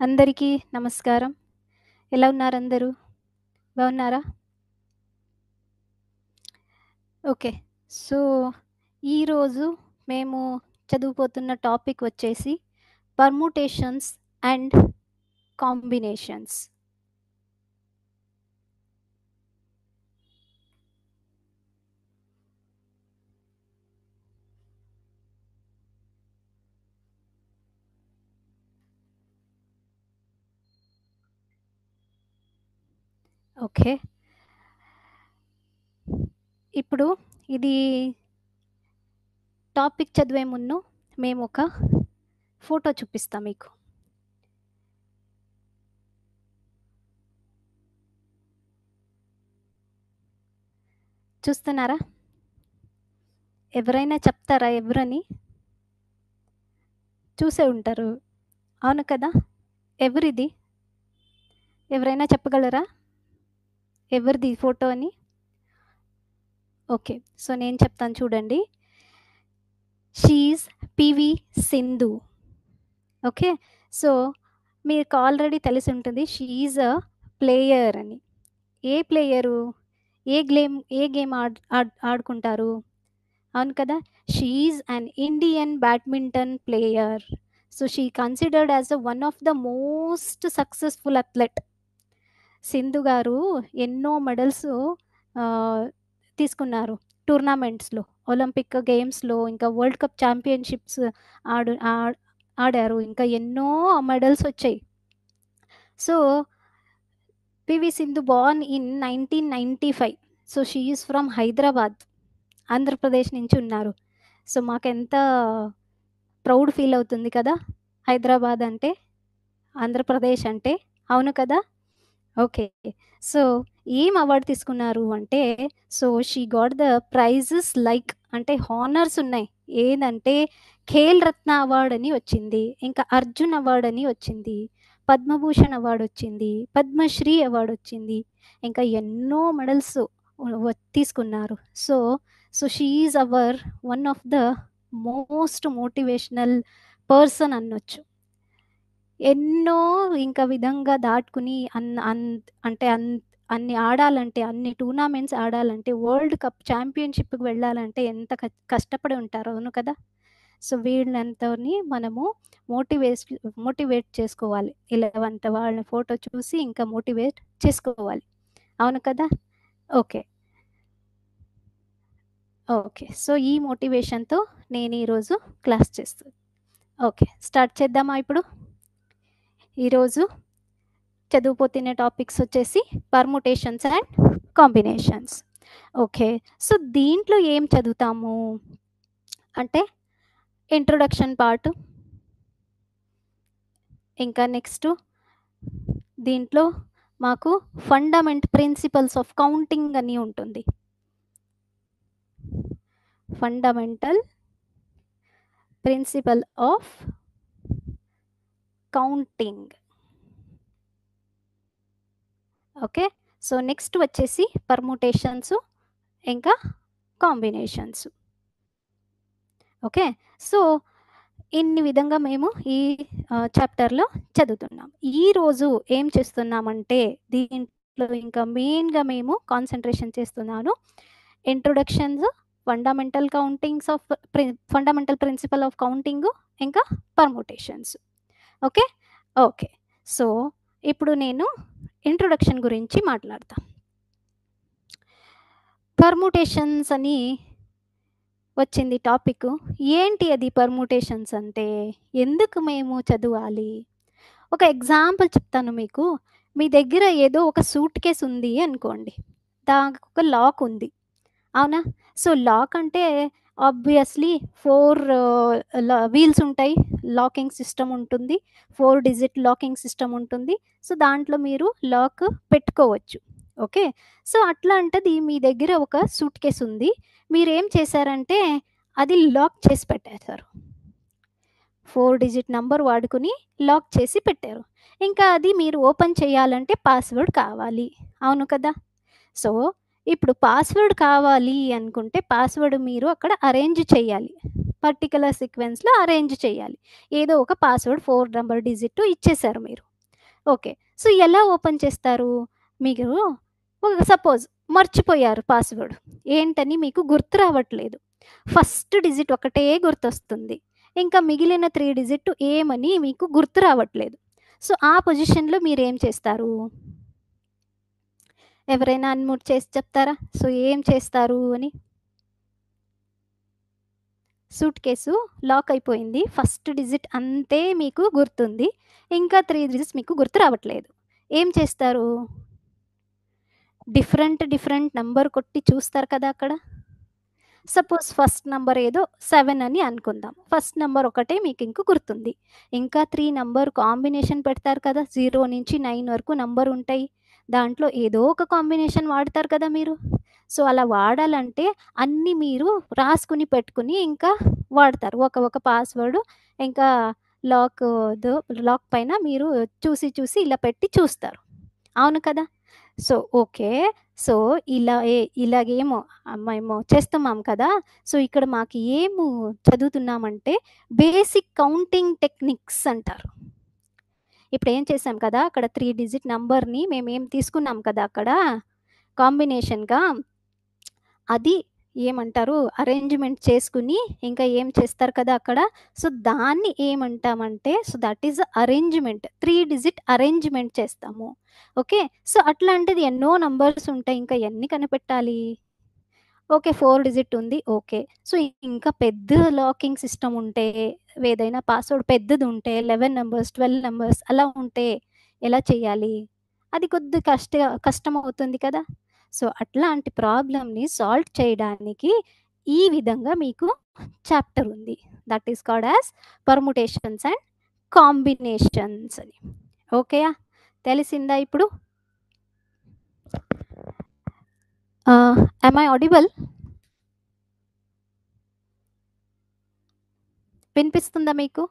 అందరికీ నమస్కారం. ఎలా ఉన్నారు అందరూ? బాగున్నారా? ఓకే. సో, ఈరోజు మేము చదువుపోతున్న టాపిక్ వచ్చేసి పర్ముటేషన్స్ అండ్ కాంబినేషన్స్. ఓకే. ఇప్పుడు ఇది టాపిక్ చదివే ముందు మేము ఒక ఫోటో చూపిస్తాం మీకు. చూస్తున్నారా? ఎవరైనా చెప్తారా ఎవరని? చూసే ఉంటారు. అవును కదా? ఎవరిది? ఎవరైనా చెప్పగలరా? ఎవరిది ఫోటో అని? ఓకే. సో, నేను చెప్తాను చూడండి. She's PV Sindhu. Okay. So, మీకు ఆల్రెడీ తెలిసి ఉంటుంది షీఈస్ అ ప్లేయర్ అని. ఏ ప్లేయరు? ఏ గేమ్ ఆడుకుంటారు? అవును కదా? She's an Indian badminton player. So, she considered as one of the most successful athlete. Sindhu గారు ఎన్నో మెడల్స్ తీసుకున్నారు టోర్నమెంట్స్లో, ఒలింపిక్ గేమ్స్లో, ఇంకా వరల్డ్ కప్ ఛాంపియన్షిప్స్ ఆడారు. ఇంకా ఎన్నో మెడల్స్ వచ్చాయి. So, PV Sindhu born in 1995. So, she is from Hyderabad, Andhra Pradesh నుంచి ఉన్నారు. సో, మాకెంత ప్రౌడ్ ఫీల్ అవుతుంది కదా హైదరాబాద్ అంటే, ఆంధ్రప్రదేశ్ అంటే. అవును కదా? ఓకే. సో, ఏం అవార్డ్ తీసుకున్నారు అంటే, so she got the prizes like, అంటే హానర్స్ ఉన్నాయి. ఏదంటే ఖేల్ రత్న అవార్డ్ అని వచ్చింది, ఇంకా అర్జున్ అవార్డ్ అని వచ్చింది, పద్మభూషణ్ అవార్డు వచ్చింది, పద్మశ్రీ అవార్డు వచ్చింది, ఇంకా ఎన్నో మెడల్స్ తీసుకున్నారు. So so she is our one of the most motivational person అనొచ్చు. ఎన్నో ఇంకా విధంగా దాటుకుని అన్ని ఆడాలంటే, అన్ని టోర్నమెంట్స్ ఆడాలంటే, వరల్డ్ కప్ ఛాంపియన్షిప్కి వెళ్ళాలంటే ఎంత కష్టపడి ఉంటారు. అవును కదా? సో, వీళ్ళంతని మనము మోటివేట్ చేసుకోవాలి. ఇలాంటి వాళ్ళ ఫోటో చూసి ఇంకా మోటివేట్ చేసుకోవాలి. అవును కదా? ఓకే. ఓకే. సో, ఈ మోటివేషన్తో నేను ఈరోజు క్లాస్ చేస్తాను. ఓకే, స్టార్ట్ చేద్దామా ఇప్పుడు? ఈరోజు చదువుపోతున్న టాపిక్స్ వచ్చేసి permutations and combinations. Okay. So, దీంట్లో ఏం చదువుతాము అంటే ఇంట్రొడక్షన్ పార్ట్, ఇంకా నెక్స్ట్ దీంట్లో మాకు ఫండమెంట్ ప్రిన్సిపల్స్ ఆఫ్ కౌంటింగ్ అని ఉంటుంది. Fundamental principal of counting. Okay. So, next వచ్చేసి పర్ముటేషన్స్ ఇంకా కాంబినేషన్స్. ఓకే. సో, ఇన్ని విధంగా మేము ఈ చాప్టర్లో చదువుతున్నాం. ఈరోజు ఏం చేస్తున్నామంటే దీంట్లో ఇంకా మెయిన్గా మేము కాన్సన్ట్రేషన్ చేస్తున్నాను introductions, fundamental principal of counting, ఇంకా పర్ముటేషన్స్. ఓకే. ఓకే. సో, ఇప్పుడు నేను ఇంట్రొడక్షన్ గురించి మాట్లాడతా. పర్ముటేషన్స్ అని వచ్చింది టాపిక్. ఏంటి అది పర్ముటేషన్స్ అంటే? ఎందుకు మేము చదవాలి? ఒక ఎగ్జాంపుల్ చెప్తాను మీకు. మీ దగ్గర ఏదో ఒక సూట్ కేస్ ఉంది అనుకోండి, దానికి ఒక లాక్ ఉంది. అవునా? సో, లాక్ అంటే ఆబ్వియస్లీ 4 వీల్స్ ఉంటాయి, లాకింగ్ సిస్టమ్ ఉంటుంది, 4 డిజిట్ లాకింగ్ సిస్టమ్ ఉంటుంది. సో, దాంట్లో మీరు లాక్ పెట్టుకోవచ్చు. ఓకే. సో, అట్లాంటిది మీ దగ్గర ఒక సూట్ కేస్ ఉంది. మీరేం చేశారంటే అది లాక్ చేసి పెట్టేశారు. 4 డిజిట్ నంబర్ వాడుకుని లాక్ చేసి పెట్టారు. ఇంకా అది మీరు ఓపెన్ చేయాలంటే పాస్వర్డ్ కావాలి. అవును కదా? సో, ఇప్పుడు పాస్వర్డ్ కావాలి అనుకుంటే పాస్వర్డ్ మీరు అక్కడ అరేంజ్ చేయాలి, పర్టికులర్ సీక్వెన్స్లో అరేంజ్ చేయాలి. ఏదో ఒక పాస్వర్డ్ 4 నెంబర్ డిజిట్ ఇచ్చేశారు మీరు. ఓకే. సో, ఎలా ఓపెన్ చేస్తారు? మీరు సపోజ్ మర్చిపోయారు పాస్‌వర్డ్. ఏంటని మీకు గుర్తు రావట్లేదు. ఫస్ట్ డిజిట్ ఒకటే గుర్తొస్తుంది. ఇంకా మిగిలిన 3 డిజిట్ ఏమని మీకు గుర్తు రావట్లేదు. సో, ఆ పొజిషన్‌లో మీరేం చేస్తారు? ఎవరైనా అన్‌మ్యూట్ చేసి చెప్తారా? సో, ఏం చేస్తారు అని? సూట్ కేసు లాక్ అయిపోయింది. ఫస్ట్ డిజిట్ అంతే మీకు గుర్తుంది. ఇంకా 3 డిజిట్స్ మీకు గుర్తు రావట్లేదు. ఏం చేస్తారు? డిఫరెంట్ నంబర్ కొట్టి చూస్తారు కదా అక్కడ. సపోజ్ ఫస్ట్ నంబర్ ఏదో 7 అని అనుకుందాం. ఫస్ట్ నంబర్ ఒకటే మీకింక గుర్తుంది. ఇంకా 3 నంబర్ కాంబినేషన్ పెడతారు కదా! 0-9 వరకు నంబరుంటాయి. దాంట్లో ఏదో ఒక కాంబినేషన్ వాడతారు కదా మీరు. సో, అలా వాడాలంటే అన్నీ మీరు రాసుకొని పెట్టుకొని ఇంకా వాడతారు. ఒక పాస్‌వర్డ్ ఇంకా లాక్‌దో లాక్ పైన మీరు చూసి ఇలా పెట్టి చూస్తారు. అవును కదా! So, okay. సో, ఇలాగేమో మేము చేస్తున్నాం కదా! సో, ఇక్కడ మాకు చదువుతున్నామంటే బేసిక్ కౌంటింగ్ టెక్నిక్స్ అంటారు. ఇప్పుడేం చేసాం కదా! అక్కడ 3 డిజిట్ నంబర్‌ని మేమేం తీసుకున్నాం కదా అక్కడ కాంబినేషన్‌గా అది ఏమంటారు అరేంజ్‌మెంట్ చేసుకొని ఇంకా ఏం చేస్తారు కదా అక్కడ. సో, దాన్ని ఏమంటామంటే so, that is arrangement. 3 digit arrangement చేస్తాము. ఓకే. సో, అట్లాంటిది ఎన్నో నంబర్స్ ఉంటాయి. ఇంకా ఎన్ని కనిపెట్టాలి? ఓకే. 4 డిజిట్ ఉంది. ఓకే. సో, ఇంకా పెద్ద లాకింగ్ సిస్టమ్ ఉంటే, ఏదైనా పాస్‌వర్డ్ పెద్దదుంటే 11 నంబర్స్, 12 నంబర్స్ అలా ఉంటే ఎలా చేయాలి? అది కొద్ది కష్టమవుతుంది కదా! సో, అట్లాంటి ప్రాబ్లమ్‌ని సాల్వ్ చేయడానికి ఈ విధంగా మీకు చాప్టర్ ఉంది. That is called as permutations and combinations అని. ఓకేయా? తెలిసిందా ఇప్పుడు? Am I audible? వినిపిస్తుందా మీకు?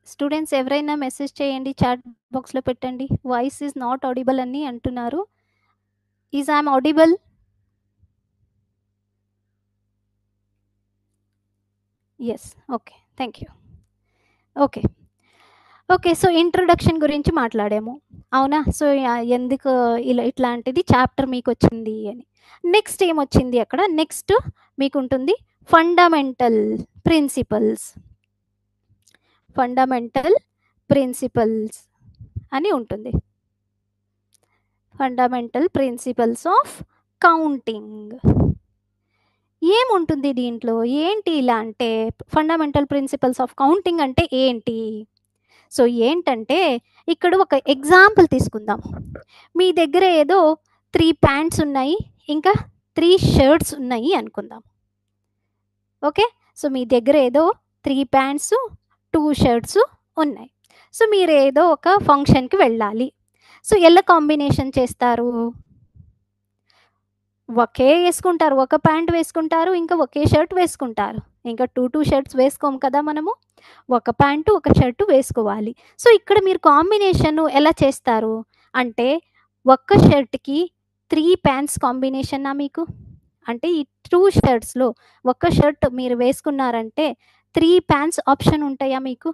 స్టూడెంట్స్ ఎవరైనా మెసేజ్ చేయండి. చాట్ బాక్స్‌లో పెట్టండి. వాయిస్ ఈస్ నాట్ ఆడిబుల్ అని అంటున్నారు. Is I'm audible? Yes. Okay. Thank you. Okay. Okay. So, introduction గురించి మాట్లాడాము. అవునా? సో, ఎందుకు ఇట్లాంటిది చాప్టర్ మీకొచ్చింది అని. నెక్స్ట్ ఏమొచ్చింది అక్కడ? నెక్స్ట్ మీకుంటుంది ఫండమెంటల్ ప్రిన్సిపల్స్. ఫండమెంటల్ ప్రిన్సిపల్స్ అని ఉంటుంది. Fundamental principles of counting. ఏముంటుంది దీంట్లో? ఏంటి ఇలా అంటే ఫండమెంటల్ ప్రిన్సిపల్స్ ఆఫ్ కౌంటింగ్ అంటే ఏంటి? సో, ఏంటంటే ఇక్కడ ఒక ఎగ్జాంపుల్ తీసుకుందాం. మీ దగ్గర ఏదో 3 ప్యాంట్స్ ఉన్నాయి. ఇంకా 3 షర్ట్స్ ఉన్నాయి అనుకుందాం. ఓకే. సో, మీ దగ్గర ఏదో 3 ప్యాంట్స్, 2 షర్ట్స్ ఉన్నాయి. సో, మీరేదో ఒక ఫంక్షన్‌కి వెళ్ళాలి. సో, ఎలా కాంబినేషన్ చేస్తారు? ఒకే యేసుకుంటారు. ఒక ప్యాంట్ వేసుకుంటారు. ఇంకా ఒకే షర్ట్ వేసుకుంటారు. ఇంకా 2 షర్ట్స్ వేసుకోము కదా మనము. ఒక ప్యాంటు, ఒక షర్టు వేసుకోవాలి. సో, ఇక్కడ మీరు కాంబినేషను ఎలా చేస్తారు? అంటే ఒక్క షర్ట్‌కి 3 ప్యాంట్స్ కాంబినేషనా మీకు? అంటే ఈ 2 షర్ట్స్‌లో ఒక్క షర్ట్ మీరు వేసుకున్నారంటే 3 ప్యాంట్స్ ఆప్షన్ ఉంటాయా మీకు?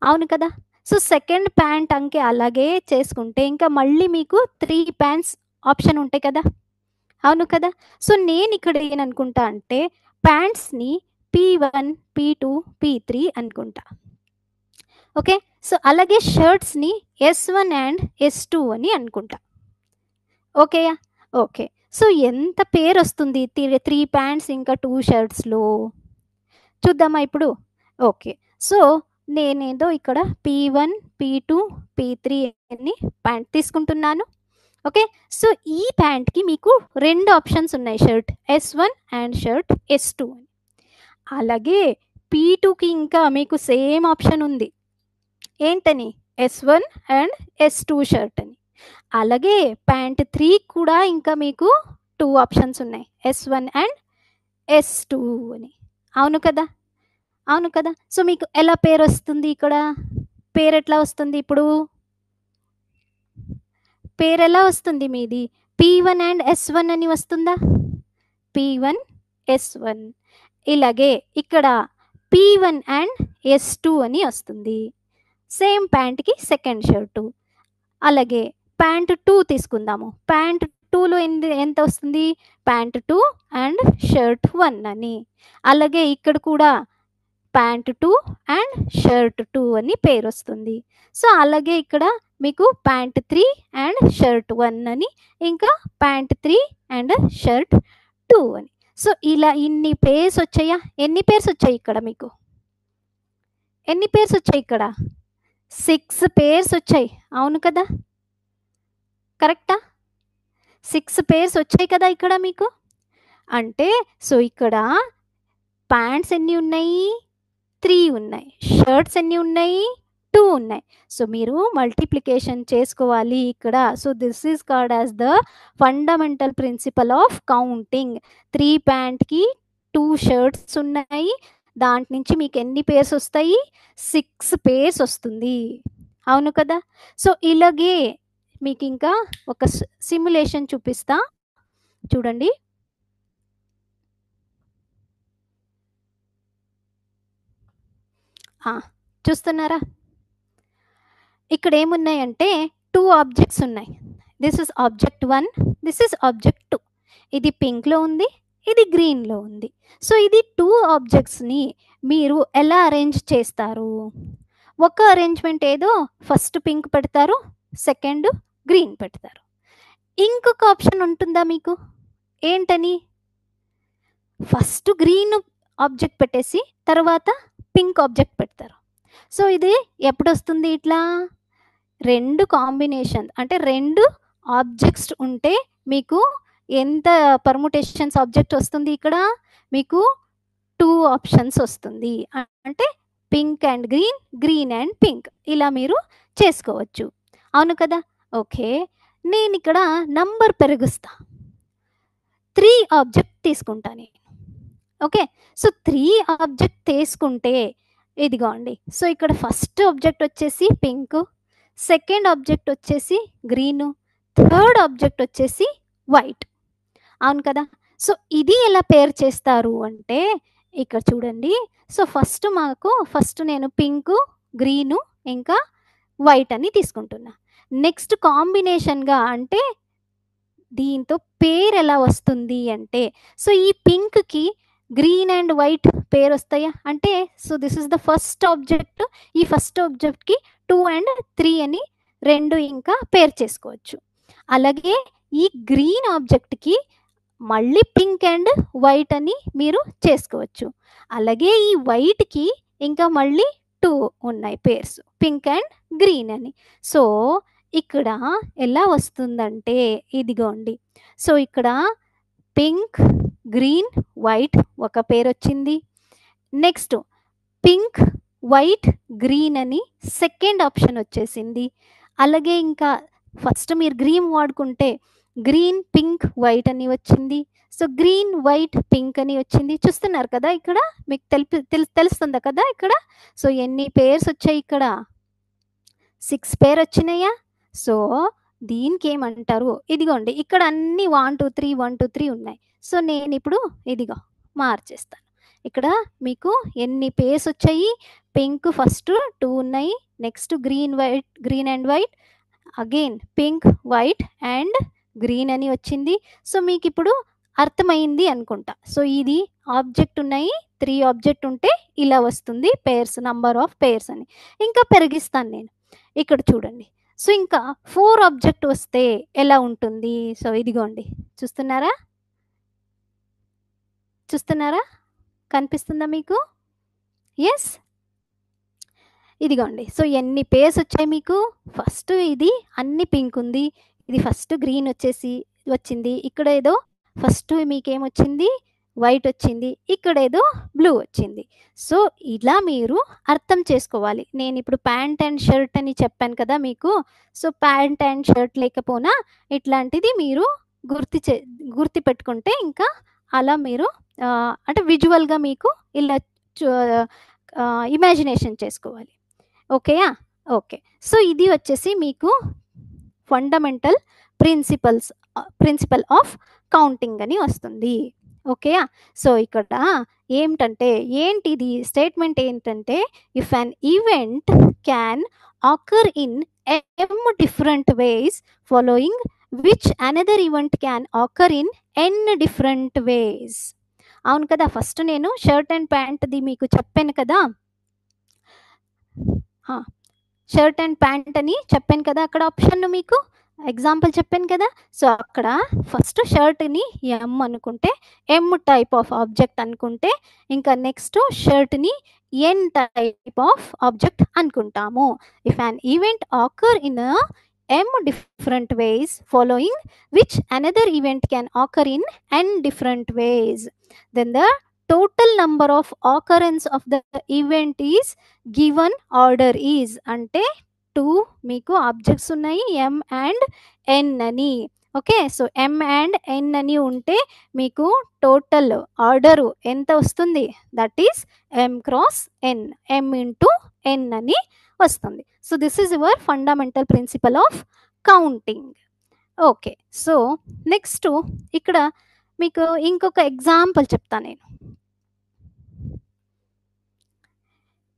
అవును కదా! సో, సెకండ్ ప్యాంట్ అంకె అలాగే చేసుకుంటే ఇంకా మళ్ళీ మీకు 3 ప్యాంట్స్ ఆప్షన్ ఉంటాయి కదా! అవును కదా! సో, నేనిక్కడ ఏననుకుంటా అంటే ప్యాంట్స్‌ని P1, P2, P3 అనుకుంటా. ఓకే. సో, అలాగే షర్ట్స్‌ని S1 అండ్ S2 అని అనుకుంటా. ఓకేయా? ఓకే. సో, ఎంత పేరొస్తుంది 3 ప్యాంట్స్ ఇంకా 2 షర్ట్స్‌లో? చూద్దామా ఇప్పుడు? ఓకే. సో, నేనేదో ఇక్కడ P1, P2, P3 అని ప్యాంట్ తీసుకుంటున్నాను. ఓకే. సో, ఈ ప్యాంట్‌కి మీకు 2 ఆప్షన్స్ ఉన్నాయి shirt S1 and shirt S2 అని. అలాగే P2కి ఇంకా మీకు సేమ్ ఆప్షన్ ఉంది. ఏంటని? S1 అండ్ S2 షర్ట్ అని. అలాగే ప్యాంట్ 3 కూడా ఇంకా మీకు 2 ఆప్షన్స్ ఉన్నాయి. S1 అండ్ S2 అని. అవును కదా! అవును కదా! సో, మీకు ఎలా పేరొస్తుంది ఇక్కడ? పేరెట్లా వస్తుంది ఇప్పుడు? పేరెలా వస్తుంది మీది? P1 అండ్ S1 అని వస్తుందా? P1, S1. ఇలాగే ఇక్కడ P1 అండ్ S2 అని వస్తుంది. సేమ్ ప్యాంట్కి సెకండ్ షర్టు. అలాగే ప్యాంట్ 2 తీసుకుందాము. ప్యాంట్ 2లో ఎంత వస్తుంది? ప్యాంట్ 2 అండ్ షర్ట్ 1 అని. అలాగే ఇక్కడ కూడా ప్యాంట్ 2 అండ్ షర్ట్ 2 అని పేరు వస్తుంది. సో అలాగే ఇక్కడ మీకు ప్యాంట్ 3 అండ్ షర్ట్ 1 అని, ఇంకా ప్యాంట్ 3 అండ్ షర్ట్ 2 అని. సో ఇలా ఇన్ని పేర్స్ వచ్చాయా? ఎన్ని పేర్స్ వచ్చాయి ఇక్కడ మీకు? ఎన్ని పేర్స్ వచ్చాయి ఇక్కడ? 6 పేర్స్ వచ్చాయి. అవును కదా? కరెక్టా? 6 పేర్స్ వచ్చాయి కదా ఇక్కడ మీకు. అంటే సో ఇక్కడ ప్యాంట్స్ ఎన్ని ఉన్నాయి? 3 ఉన్నాయి. షర్ట్స్ ఎన్ని ఉన్నాయి? 2 ఉన్నాయి. సో మీరు మల్టిప్లికేషన్ చేసుకోవాలి ఇక్కడ. So this is called as the fundamental principal of counting. 3 ప్యాంట్కి 2 shirts ఉన్నాయి. దాంట్ నుంచి మీకు ఎన్ని పేర్స్ వస్తాయి? 6 పేర్స్ వస్తుంది. అవును కదా? సో ఇలాగే మీకు ఇంకా ఒక సిమ్యులేషన్ చూపిస్తా, చూడండి. చూస్తున్నారా? ఇక్కడ ఏమున్నాయంటే 2 ఆబ్జెక్ట్స్ ఉన్నాయి. This is object 1, this is object 2. ఇది పింక్లో ఉంది, ఇది గ్రీన్లో ఉంది. సో ఇది 2 ఆబ్జెక్ట్స్ని మీరు ఎలా అరేంజ్ చేస్తారు? ఒక అరేంజ్మెంట్ ఏదో ఫస్ట్ పింక్ పెడతారు, సెకండ్ గ్రీన్ పెడతారు. ఇంకొక ఆప్షన్ ఉంటుందా మీకు? ఏంటని? ఫస్ట్ గ్రీన్ ఆబ్జెక్ట్ పెట్టేసి తర్వాత పింక్ ఆబ్జెక్ట్ పెడతారు. సో ఇది ఎప్పుడు వస్తుంది? ఇట్లా 2 కాంబినేషన్ అంటే 2 ఆబ్జెక్ట్స్ ఉంటే మీకు ఎంత పర్ముటేషన్స్ ఆబ్జెక్ట్ వస్తుంది? ఇక్కడ మీకు 2 ఆప్షన్స్ వస్తుంది. అంటే pink and green, green and pink, ఇలా మీరు చేసుకోవచ్చు. అవును కదా? ఓకే, నేను ఇక్కడ నంబర్ పెరుగుస్తా. 3 ఆబ్జెక్ట్ తీసుకుంటా నేను. ఓకే, సో 3 ఆబ్జెక్ట్ తీసుకుంటే ఇదిగోండి. సో ఇక్కడ ఫస్ట్ ఆబ్జెక్ట్ వచ్చేసి పింక్, సెకండ్ ఆబ్జెక్ట్ వచ్చేసి గ్రీను, థర్డ్ ఆబ్జెక్ట్ వచ్చేసి వైట్. అవును కదా? సో ఇది ఎలా పేర్ చేస్తారు అంటే ఇక్కడ చూడండి. సో ఫస్ట్ నేను పింకు, గ్రీను ఇంకా వైట్ అని తీసుకుంటున్నా. నెక్స్ట్ కాంబినేషన్గా అంటే దీంతో పేరు ఎలా వస్తుంది అంటే, సో ఈ పింక్కి గ్రీన్ అండ్ వైట్ పేరు వస్తాయా అంటే, so this is the first object. ఈ ఫస్ట్ ఆబ్జెక్ట్కి 2 అండ్ 3 అని 2 ఇంకా పేరు చేసుకోవచ్చు. అలాగే ఈ గ్రీన్ ఆబ్జెక్ట్కి మళ్ళీ పింక్ అండ్ వైట్ అని మీరు చేసుకోవచ్చు. అలాగే ఈ వైట్కి ఇంకా మళ్ళీ 2 ఉన్నాయి పేర్స్, పింక్ అండ్ గ్రీన్ అని. సో ఇక్కడ ఎలా వస్తుందంటే ఇదిగోండి. సో ఇక్కడ పింక్, గ్రీన్, వైట్ ఒక పేరు వచ్చింది. నెక్స్ట్ పింక్, వైట్, గ్రీన్ అని సెకండ్ ఆప్షన్ వచ్చేసింది. అలాగే ఇంకా ఫస్ట్ మీరు గ్రీన్ వాడుకుంటే గ్రీన్, పింక్, వైట్ అని వచ్చింది. సో గ్రీన్, వైట్, పింక్ అని వచ్చింది. చూస్తున్నారు కదా? ఇక్కడ మీకు తెలుస్తుందా కదా ఇక్కడ? సో ఎన్ని పేర్స్ వచ్చాయి ఇక్కడ? 6 పేరు వచ్చినాయా? సో దీనికి ఏమంటారు? ఇదిగోండి, ఇక్కడ అన్ని 1 2 3 1 2 3 ఉన్నాయి. సో నేను ఇప్పుడు ఇదిగో మార్చేస్తాను. ఇక్కడ మీకు ఎన్ని పేర్స్ వచ్చాయి? పింక్ ఫస్ట్ 2 ఉన్నాయి, next green, white, green and white, again pink, white and green అని వచ్చింది. సో మీకు ఇప్పుడు అర్థమైంది అనుకుంటా. సో ఇది ఆబ్జెక్ట్ ఉన్నాయి, 3 ఆబ్జెక్ట్ ఉంటే ఇలా వస్తుంది పేర్స్, నంబర్ ఆఫ్ పేర్స్ అని. ఇంకా పెరిగిస్తాను నేను. ఇక్కడ చూడండి. సో ఇంకా 4 ఆబ్జెక్ట్ వస్తే ఎలా ఉంటుంది? సో ఇదిగోండి, చూస్తున్నారా? కనిపిస్తుందా మీకు? ఎస్, ఇదిగోండి. సో ఎన్ని పేర్స్ వచ్చాయి మీకు? ఫస్ట్ ఇది అన్ని పింక్ ఉంది, ఇది ఫస్ట్ గ్రీన్ వచ్చింది, ఇక్కడ ఏదో ఫస్ట్ మీకేమొచ్చింది? వైట్ వచ్చింది, ఇక్కడ ఏదో బ్లూ వచ్చింది. సో ఇలా మీరు అర్థం చేసుకోవాలి. నేను ఇప్పుడు ప్యాంట్ అండ్ షర్ట్ అని చెప్పాను కదా మీకు. సో ప్యాంట్ అండ్ షర్ట్ లేకపోయినా ఇట్లాంటిది మీరు గుర్తి పెట్టుకుంటే ఇంకా అలా మీరు అంటే విజువల్గా మీకు ఇలా ఇమాజినేషన్ చేసుకోవాలి. ఓకేయా? ఓకే. సో ఇది వచ్చేసి మీకు ఫండమెంటల్ ప్రిన్సిపల్ ఆఫ్ కౌంటింగ్ అని వస్తుంది. ఓకే. సో ఇక్కడ ఏంటిది స్టేట్మెంట్ ఏంటంటే, if an event can ochre in m different ways following which another event can ochre in n different ways. అవును కదా, ఫస్ట్ నేను షర్ట్ అండ్ ప్యాంట్ది మీకు చెప్పాను కదా, షర్ట్ అండ్ ప్యాంట్ అని చెప్పాను కదా, అక్కడ ఆప్షన్ మీకు ఎగ్జాంపుల్ చెప్పాను కదా. సో అక్కడ ఫస్ట్ షర్ట్ని ఎం అనుకుంటే, ఎం టైప్ ఆఫ్ ఆబ్జెక్ట్ అనుకుంటే, ఇంకా నెక్స్ట్ షర్ట్ని ఎన్ టైప్ ఆఫ్ ఆబ్జెక్ట్ అనుకుంటాము. If an event ochre in m different ways following which another event can occur in n different ways, then the total number of occurrence of the event is given order is. అంటే 2 మీకు objects ఉన్నాయి m and n అని. Okay, so m and n అని ఉంటే మీకు total order ఎంత వస్తుంది, that is m cross n, m into n అని వస్తుంది. So this is your fundamental principal of counting. Okay, so next ఇక్కడ మీకు ఇంకొక ఎగ్జాంపుల్ చెప్తాను నేను.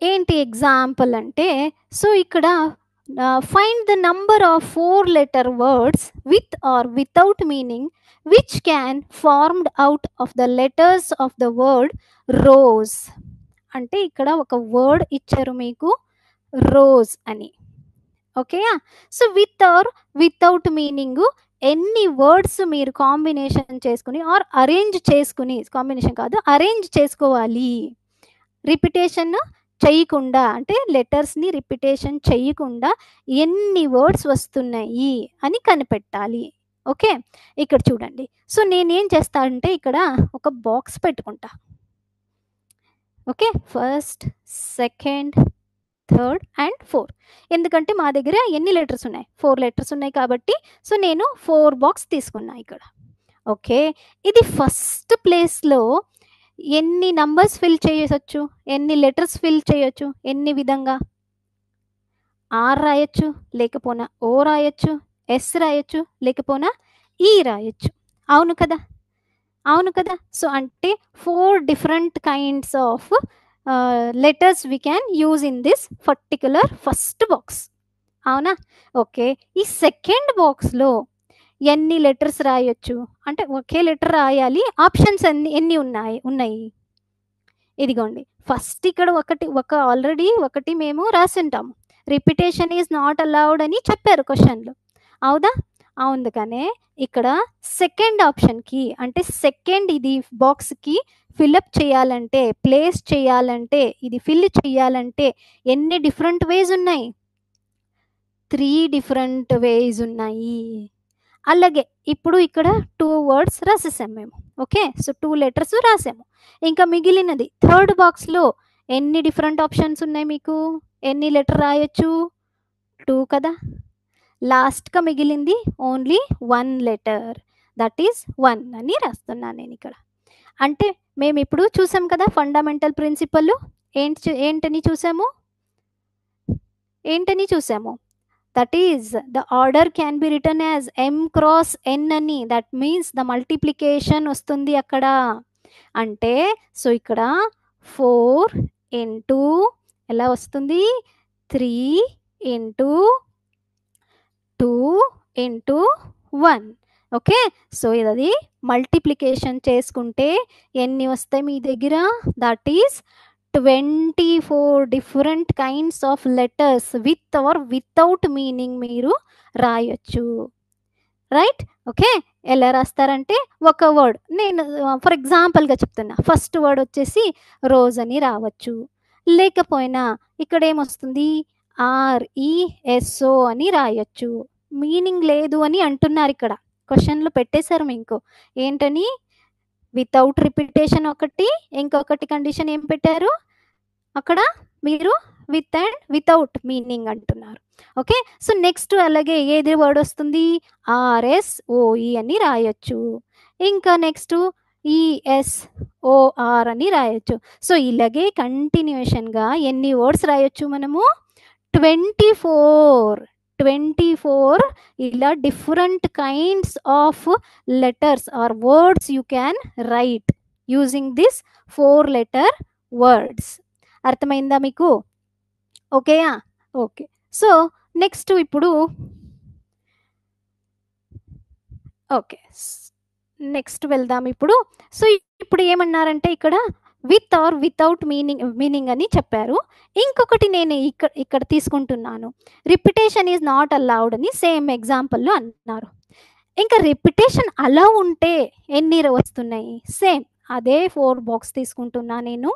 ఏంటి ఎగ్జాంపుల్ అంటే, సో ఇక్కడ find the number of 4 letter words with or without meaning which can formed out of the letters of the word rose. అంటే ఇక్కడ ఒక వర్డ్ ఇచ్చారు మీకు, రోజ్ అని. Okay, so with or without meaning ఎన్ని words మీరు combination చేసుకుని or arrange చేసుకుని, కాంబినేషన్ కాదు అరేంజ్ చేసుకోవాలి, రిపిటేషన్ చేయకుండా, అంటే లెటర్స్ని రిపిటేషన్ చేయకుండా ఎన్ని వర్డ్స్ వస్తున్నాయి అని కనిపెట్టాలి. ఓకే, ఇక్కడ చూడండి. సో నేనేం చేస్తా అంటే ఇక్కడ ఒక బాక్స్ పెట్టుకుంటా. Okay, first, second, third and 4. ఎందుకంటే మా దగ్గర ఎన్ని లెటర్స్ ఉన్నాయి, 4 లెటర్స్ ఉన్నాయి కాబట్టి సో నేను 4 బాక్స్ తీసుకున్నా ఇక్కడ. ఓకే, ఇది ఫస్ట్ ప్లేస్లో ఎన్ని నంబర్స్ ఫిల్ చేయవచ్చు, ఎన్ని లెటర్స్ ఫిల్ చేయొచ్చు, ఎన్ని విధంగా ఆర్ రాయొచ్చు, లేకపోయినా ఓ రాయొచ్చు, ఎస్ రాయొచ్చు, లేకపోయినా ఈ రాయొచ్చు. అవును కదా, అవును కదా. సో అంటే 4 different kinds of letters we can use in this particular first box. అవునా? ఓకే, ఈ సెకండ్ బాక్స్లో ఎన్ని లెటర్స్ రాయొచ్చు అంటే ఒకే లెటర్ రాయాలి, ఆప్షన్స్ ఎన్ని ఉన్నాయి ఇదిగోండి. ఫస్ట్ ఇక్కడ ఒక ఆల్రెడీ ఒకటి మేము రాసింటాము, రిపిటేషన్ ఈజ్ నాట్ అలౌడ్ అని చెప్పారు క్వశ్చన్లో. అవుదా? అందుకనే ఇక్కడ సెకండ్ ఆప్షన్కి అంటే సెకండ్ ఇది బాక్స్కి ఫిల్అప్ చేయాలంటే, ప్లేస్ చేయాలంటే, ఇది ఫిల్ చేయాలంటే ఎన్ని డిఫరెంట్ వేస్ ఉన్నాయి, 3 డిఫరెంట్ వేస్ ఉన్నాయి. అలాగే ఇప్పుడు ఇక్కడ 2 వర్డ్స్ రాసేసాం మేము. ఓకే, సో 2 లెటర్స్ రాసాము. ఇంకా మిగిలినది థర్డ్ బాక్స్లో ఎన్ని డిఫరెంట్ ఆప్షన్స్ ఉన్నాయి మీకు, ఎన్ని లెటర్ రాయొచ్చు, 2 కదా. లాస్ట్గా మిగిలింది ఓన్లీ 1 లెటర్, దట్ ఈస్ 1 అని రాస్తున్నాను నేను ఇక్కడ. అంటే మేము ఇప్పుడు చూసాం కదా ఫండమెంటల్ ప్రిన్సిపల్ ఏంటని చూసాము, that is the order can be written as m cross n అని, that means the multiplication వస్తుంది అక్కడ. అంటే సో ఇక్కడ 4 ఇంటూ ఎలా వస్తుంది, 3 ఇంటూ 2 ఇంటూ 1. ఓకే, సో ఇది మల్టిప్లికేషన్ చేసుకుంటే ఎన్ని వస్తాయి మీ దగ్గర, that is 24 different kinds of letters with or without meaning మీరు రాయొచ్చు. రైట్? ఓకే, ఎలా రాస్తారంటే ఒక వర్డ్ నేను ఫర్ ఎగ్జాంపుల్గా చెప్తున్నా, ఫస్ట్ వర్డ్ వచ్చేసి రోజ్ అని రావచ్చు, లేకపోయినా ఇక్కడ ఏమొస్తుంది RESO అని రాయొచ్చు. మీనింగ్ లేదు అని అంటున్నారు ఇక్కడ క్వశ్చన్లో పెట్టేశారు మీకు. ఏంటని, వితౌట్ రిపిటేషన్ ఒకటి, ఇంకొకటి కండిషన్ ఏం పెట్టారు అక్కడ మీరు, విత్ అండ్ వితౌట్ మీనింగ్ అంటున్నారు. ఓకే, సో నెక్స్ట్ అలాగే ఏది వర్డ్ వస్తుంది, RSOE అని రాయొచ్చు, ఇంకా నెక్స్ట్ ESOR అని రాయొచ్చు. సో ఇలాగే కంటిన్యూషన్గా ఎన్ని వర్డ్స్ రాయొచ్చు మనము, 24 24 ఇలా different kinds of letters or words you can write using this 4 letter words. అర్థమైందా మీకు? ఓకేయా? ఓకే. సో నెక్స్ట్ ఇప్పుడు ఓకే, నెక్స్ట్ వెళ్దాం ఇప్పుడు. సో ఇప్పుడు ఏమన్నారంటే ఇక్కడ విత్ ఆర్ వితౌట్ మీనింగ్ అని చెప్పారు. ఇంకొకటి నేను ఇక్కడ తీసుకుంటున్నాను, రిపిటేషన్ ఈజ్ నాట్ అలౌడ్ అని సేమ్ ఎగ్జాంపుల్లో అన్నారు. ఇంకా రిపిటేషన్ అలా ఉంటే ఎన్ని వస్తున్నాయి? సేమ్ అదే 4 బాక్స్ తీసుకుంటున్నా నేను.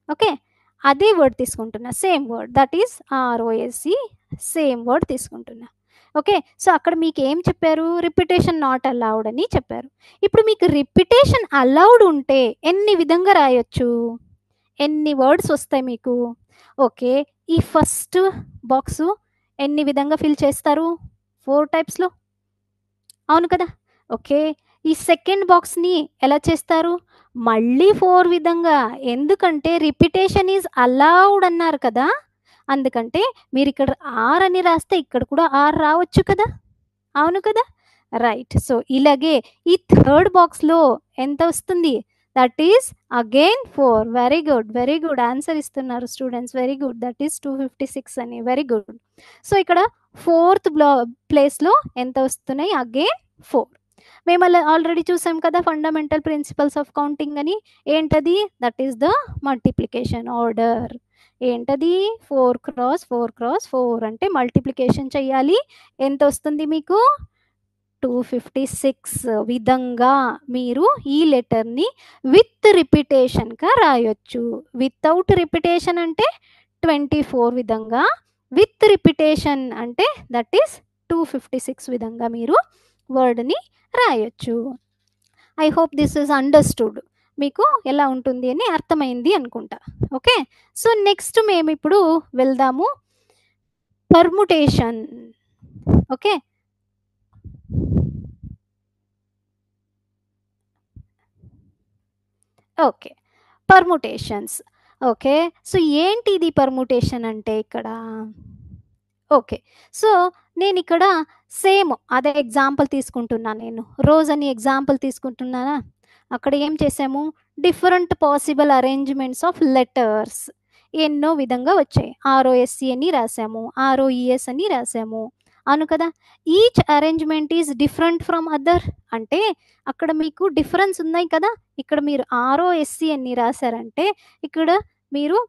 ఓకే, అదే వర్డ్ తీసుకుంటున్నా, same word, that is ROSE, same word తీసుకుంటున్నా. ఓకే, సో అక్కడ మీకు ఏం చెప్పారు? రిపిటేషన్ నాట్ అలౌడ్ అని చెప్పారు. ఇప్పుడు మీకు రిపిటేషన్ అలౌడ్ ఉంటే ఎన్ని విధంగా రాయొచ్చు? ఎన్ని వర్డ్స్ వస్తాయి మీకు? ఓకే, ఈ ఫస్ట్ బాక్సు ఎన్ని విధంగా ఫిల్ చేస్తారు? 4 టైప్స్లో, అవును కదా? ఓకే, ఈ సెకండ్ బాక్స్ని ఎలా చేస్తారు? మళ్ళీ 4 విధంగా. ఎందుకంటే రిపిటేషన్ ఈజ్ అలౌడ్ అన్నారు కదా, అందుకంటే మీరు ఇక్కడ ఆర్ అని రాస్తే ఇక్కడ కూడా ఆర్ రావచ్చు కదా, అవును కదా? రైట్. సో ఇలాగే ఈ థర్డ్ బాక్స్లో ఎంత వస్తుంది? That is again 4. Very good, very good answer ఇస్తున్నారు students, very good. That is 256 అని, వెరీ గుడ్. సో ఇక్కడ ఫోర్త్ ప్లేస్లో ఎంత వస్తున్నాయి? అగైన్ 4. మేము ఆల్రెడీ చూసాం కదా ఫండమెంటల్ ప్రిన్సిపల్స్ ఆఫ్ కౌంటింగ్ అని. ఏంటది? That is the multiplication order. ఏంటది? 4 x 4 x 4 అంటే మల్టిప్లికేషన్ చెయ్యాలి. ఎంత వస్తుంది మీకు? 256 విధంగా మీరు ఈ లెటర్ని విత్ రిపిటేషన్గా రాయొచ్చు. వితౌట్ రిపిటేషన్ అంటే 24 విధంగా, విత్ రిపిటేషన్ అంటే దట్ ఈస్ 256 విధంగా మీరు వర్డ్ని రాయొచ్చు. I hope this is understood. మీకు ఎలా ఉంటుంది అని అర్థమైంది అనుకుంటా. ఓకే, సో నెక్స్ట్ మేము ఇప్పుడు వెళ్దాము permutation. Okay, okay, permutations. Okay, so ఏంటి ఇది పర్ముటేషన్ అంటే ఇక్కడ? ఓకే, సో నేను ఇక్కడ సేమ్ అదే ఎగ్జాంపుల్ తీసుకుంటున్నాను. నేను రోజ్ అని ఎగ్జాంపుల్ తీసుకుంటున్నానా? అక్కడ ఏం చేసాము? Different possible arrangements of letters ఎన్నో విధంగా వచ్చాయి. ROSE అని రాసాము, ROES అని రాసాము, అవును కదా? Each arrangement is different from other అంటే అక్కడ మీకు డిఫరెన్స్ ఉన్నాయి కదా. ఇక్కడ మీరు ROSE అని రాశారంటే ఇక్కడ మీరు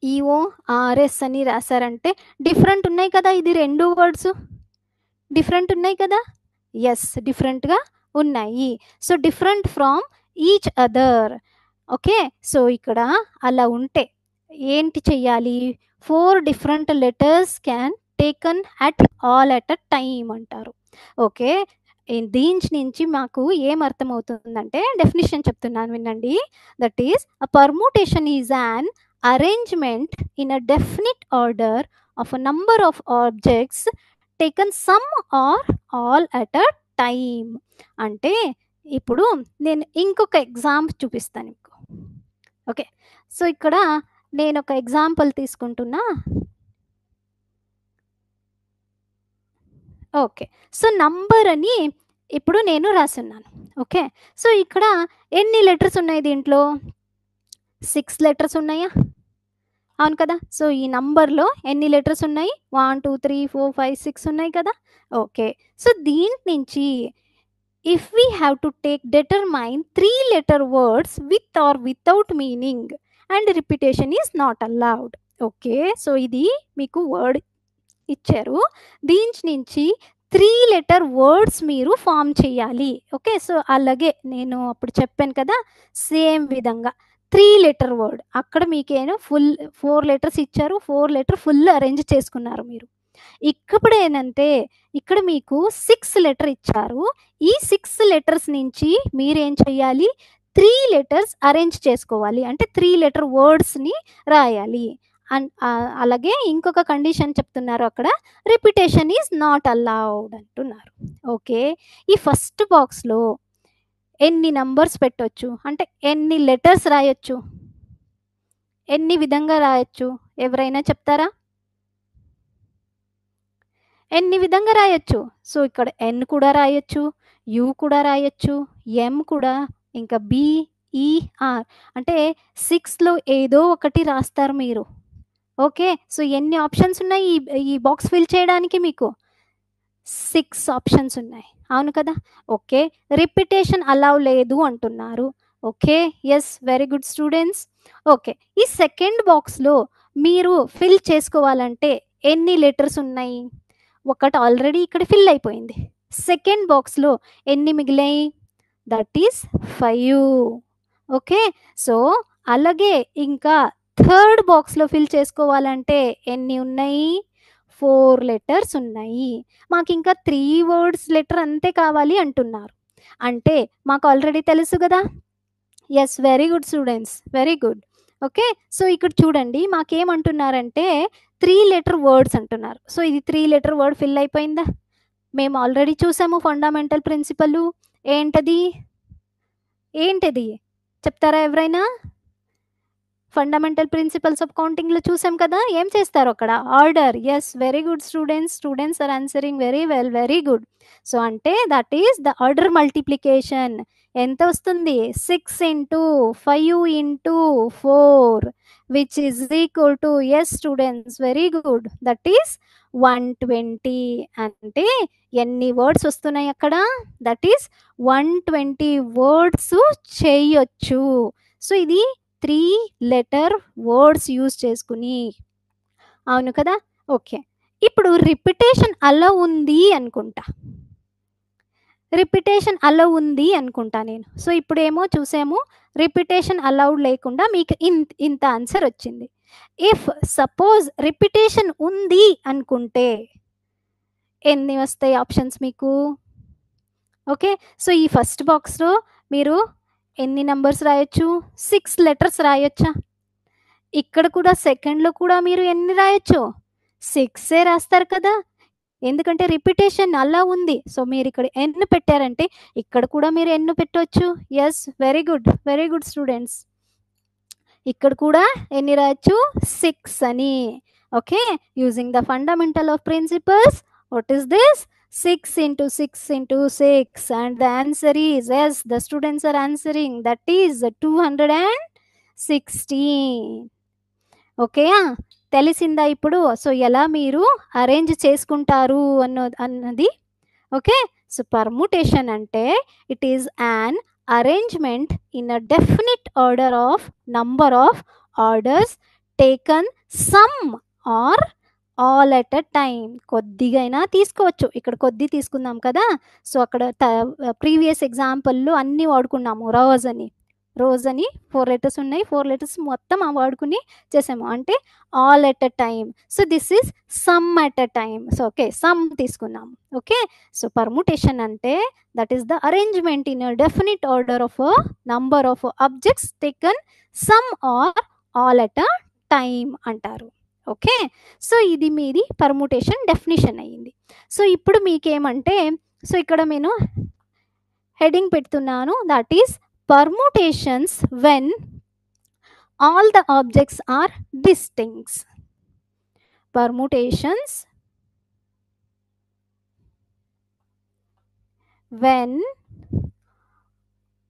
EORS అని రాశారంటే డిఫరెంట్ ఉన్నాయి కదా. ఇది 2 వర్డ్స్ డిఫరెంట్ ఉన్నాయి కదా. ఎస్, డిఫరెంట్గా ఉన్నాయి. So different from each other. Okay, so ఇక్కడ అలా ఉంటే ఏంటి చెయ్యాలి? 4 different letters can taken at all at a time అంటారు. ఓకే, దీని నుంచి మాకు ఏం అర్థమవుతుందంటే డెఫినిషన్ చెప్తున్నాను వినండి. That is a permutation is an arrangement in a definite order of a number of objects taken some or all at a time. అంటే ఇప్పుడు నేను ఇంకొక ఎగ్జాంపుల్ చూపిస్తాను మీకు. ఓకే, సో ఇక్కడ నేను ఒక ఎగ్జాంపుల్ తీసుకుంటున్నా. ఓకే, సో నంబర్ అని ఇప్పుడు నేను రాసున్నాను. ఓకే, సో ఇక్కడ ఎన్ని లెటర్స్ ఉన్నాయి? దీంట్లో 6 లెటర్స్ ఉన్నాయా? అవును కదా. సో ఈ నంబర్లో ఎన్ని లెటర్స్ ఉన్నాయి? 1 2 3 4 5 6 ఉన్నాయి కదా. ఓకే, సో దీని నుంచి if we have to determine 3 letter words with or without meaning and repetition is not allowed. Okay, so ఇది మీకు వర్డ్ ఇచ్చారు, దీని నుంచి 3 letter వర్డ్స్ మీరు ఫామ్ చేయాలి. ఓకే, సో అలాగే నేను అప్పుడు చెప్పాను కదా సేమ్ విధంగా 3 letter వర్డ్. అక్కడ మీకేమో ఫుల్ 4 లెటర్స్ ఇచ్చారు, 4 లెటర్ ఫుల్ అరేంజ్ చేసుకున్నారు మీరు. ఇప్పుడు ఏంటంటే ఇక్కడ మీకు 6 లెటర్ ఇచ్చారు. ఈ 6 లెటర్స్ నుంచి మీరేం చేయాలి? 3 లెటర్స్ అరేంజ్ చేసుకోవాలి, అంటే 3 లెటర్ వర్డ్స్ని రాయాలి. అండ్ అలాగే ఇంకొక కండిషన్ చెప్తున్నారు అక్కడ, రిపిటేషన్ ఈజ్ నాట్ అలౌడ్ అంటున్నారు. ఓకే, ఈ ఫస్ట్ బాక్స్లో ఎన్ని నంబర్స్ పెట్టొచ్చు అంటే ఎన్ని లెటర్స్ రాయొచ్చు? ఎన్ని విధంగా రాయొచ్చు? ఎవరైనా చెప్తారా? ఎన్ని విధంగా రాయొచ్చు. సో, ఇక్కడ ఎన్ కూడా రాయొచ్చు, యు కూడా రాయొచ్చు, ఎం కూడా, ఇంకా బి, ఈ, ఆర్. అంటే 6లో ఏదో ఒకటి రాస్తారు మీరు. ఓకే. సో, ఎన్ని ఆప్షన్స్ ఉన్నాయి ఈ బాక్స్ ఫిల్ చేయడానికి మీకు? 6 ఆప్షన్స్ ఉన్నాయి. అవును కదా! ఓకే. రిపిటేషన్ అలౌ లేదు అంటున్నారు. Okay. Yes. Very good students. Okay. ఈ సెకండ్ బాక్స్‌లో మీరు ఫిల్ చేసుకోవాలంటే ఎన్ని లెటర్స్ ఉన్నాయి? ఒకటి ఆల్రెడీ ఇక్కడ ఫిల్ అయిపోయింది. సెకండ్ బాక్స్‌లో ఎన్ని మిగిలాయి? That is 5. ఓకే. సో, అలాగే ఇంకా థర్డ్ బాక్స్‌లో ఫిల్ చేసుకోవాలంటే ఎన్ని ఉన్నాయి? 4 లెటర్స్ ఉన్నాయి. మాకింకా 3 వర్డ్స్ లెటర్ అంతే కావాలి అంటున్నారు. అంటే మాకు ఆల్రెడీ తెలుసు గదా! Yes. Very good students. Very good. Okay. So, ఇక్కడ చూడండి మాకేమంటున్నారంటే 3 లెటర్ వర్డ్స్ అంటున్నారు. సో, ఇది 3 లెటర్ వర్డ్ ఫిల్ అయిపోయిందా? మేము ఆల్రెడీ చూసాము ఫండమెంటల్ ప్రిన్సిపలు. ఏంటది? ఏంటది? చెప్తారా ఎవరైనా? ఫండమెంటల్ ప్రిన్సిపల్స్ ఆఫ్ కౌంటింగ్‌లో చూసాం కదా! ఏం చేస్తారు అక్కడ? Order. Yes. Very good students. Students are answering very well. Very good. So, అంటే that is the order multiplication. ఎంత వస్తుంది? 6 into 5 into 4 which is equal to yes students very good. That is 120. అంటే ఎన్ని వర్డ్స్ వస్తున్నాయి అక్కడ? That is 120 words చేయొచ్చు. So, ఇది 3 letter words use చేసుకుని. అవును కదా! ఓకే. ఇప్పుడు రిపిటేషన్ అలౌ ఉంది అనుకుంటా. రిపిటేషన్ అలౌ ఉంది అనుకుంటా నేను. సో, ఇప్పుడేమో చూసాము రిపిటేషన్ అలౌడ్ లేకుండా మీకు ఇంత ఆన్సర్ వచ్చింది. ఇఫ్ సపోజ్ రిపిటేషన్ ఉంది అనుకుంటే ఎన్ని వస్తాయి ఆప్షన్స్ మీకు? ఓకే. సో, ఈ ఫస్ట్ బాక్స్‌లో మీరు ఎన్ని నంబర్స్ రాయొచ్చు? 6 లెటర్స్ రాయొచ్చా? ఇక్కడ కూడా సెకండ్‌లో కూడా మీరు ఎన్ని రాయొచ్చు? 6ఏ రాస్తారు కదా! ఎందుకంటే రిపిటేషన్ అలా ఉంది. సో, మీరిక్కడ ఎన్ పెట్టారంటే ఇక్కడ కూడా మీరు ఎన్ పెట్టొచ్చు. Yes. Very good. Very good students. ఇక్కడ కూడా ఎన్ని రాయొచ్చు? 6 అని. Okay. Using the fundamental of principles. What is this? 6 into 6 into 6 and the answer is yes, the students are answering that is 216. Okay. తెలిసిందా ఇప్పుడు? సో, ఎలా మీరు అరేంజ్ చేసుకుంటారు అన్నది. ఓకే. సో, పర్ముటేషన్ అంటే it is an arrangement in a definite order of number of orders taken some or all at a time. కొద్దిగైనా తీసుకోవచ్చు. ఇక్కడ కొద్ది తీసుకున్నాం కదా! సో, అక్కడ ప్రీవియస్ ఎగ్జాంపుల్‌లో అన్నీ వాడుకున్నాము. రోజ్ అని 4 లెటర్స్ ఉన్నాయి. 4 లెటర్స్ మొత్తం వాడుకుని చేసాము. అంటే all at a time. So, this is some at a time. So, okay. Some తీసుకున్నాము. ఓకే. సో, పర్ముటేషన్ అంటే that is the arrangement in a definite order of a number of objects taken some or all at a time అంటారు. Okay. So, ఇది మీది permutation definition అయ్యింది. So, ఇప్పుడు మీకేమంటే so, ఇక్కడ నేను heading పెడుతున్నాను. That is permutations when all the objects are distinct. Permutations when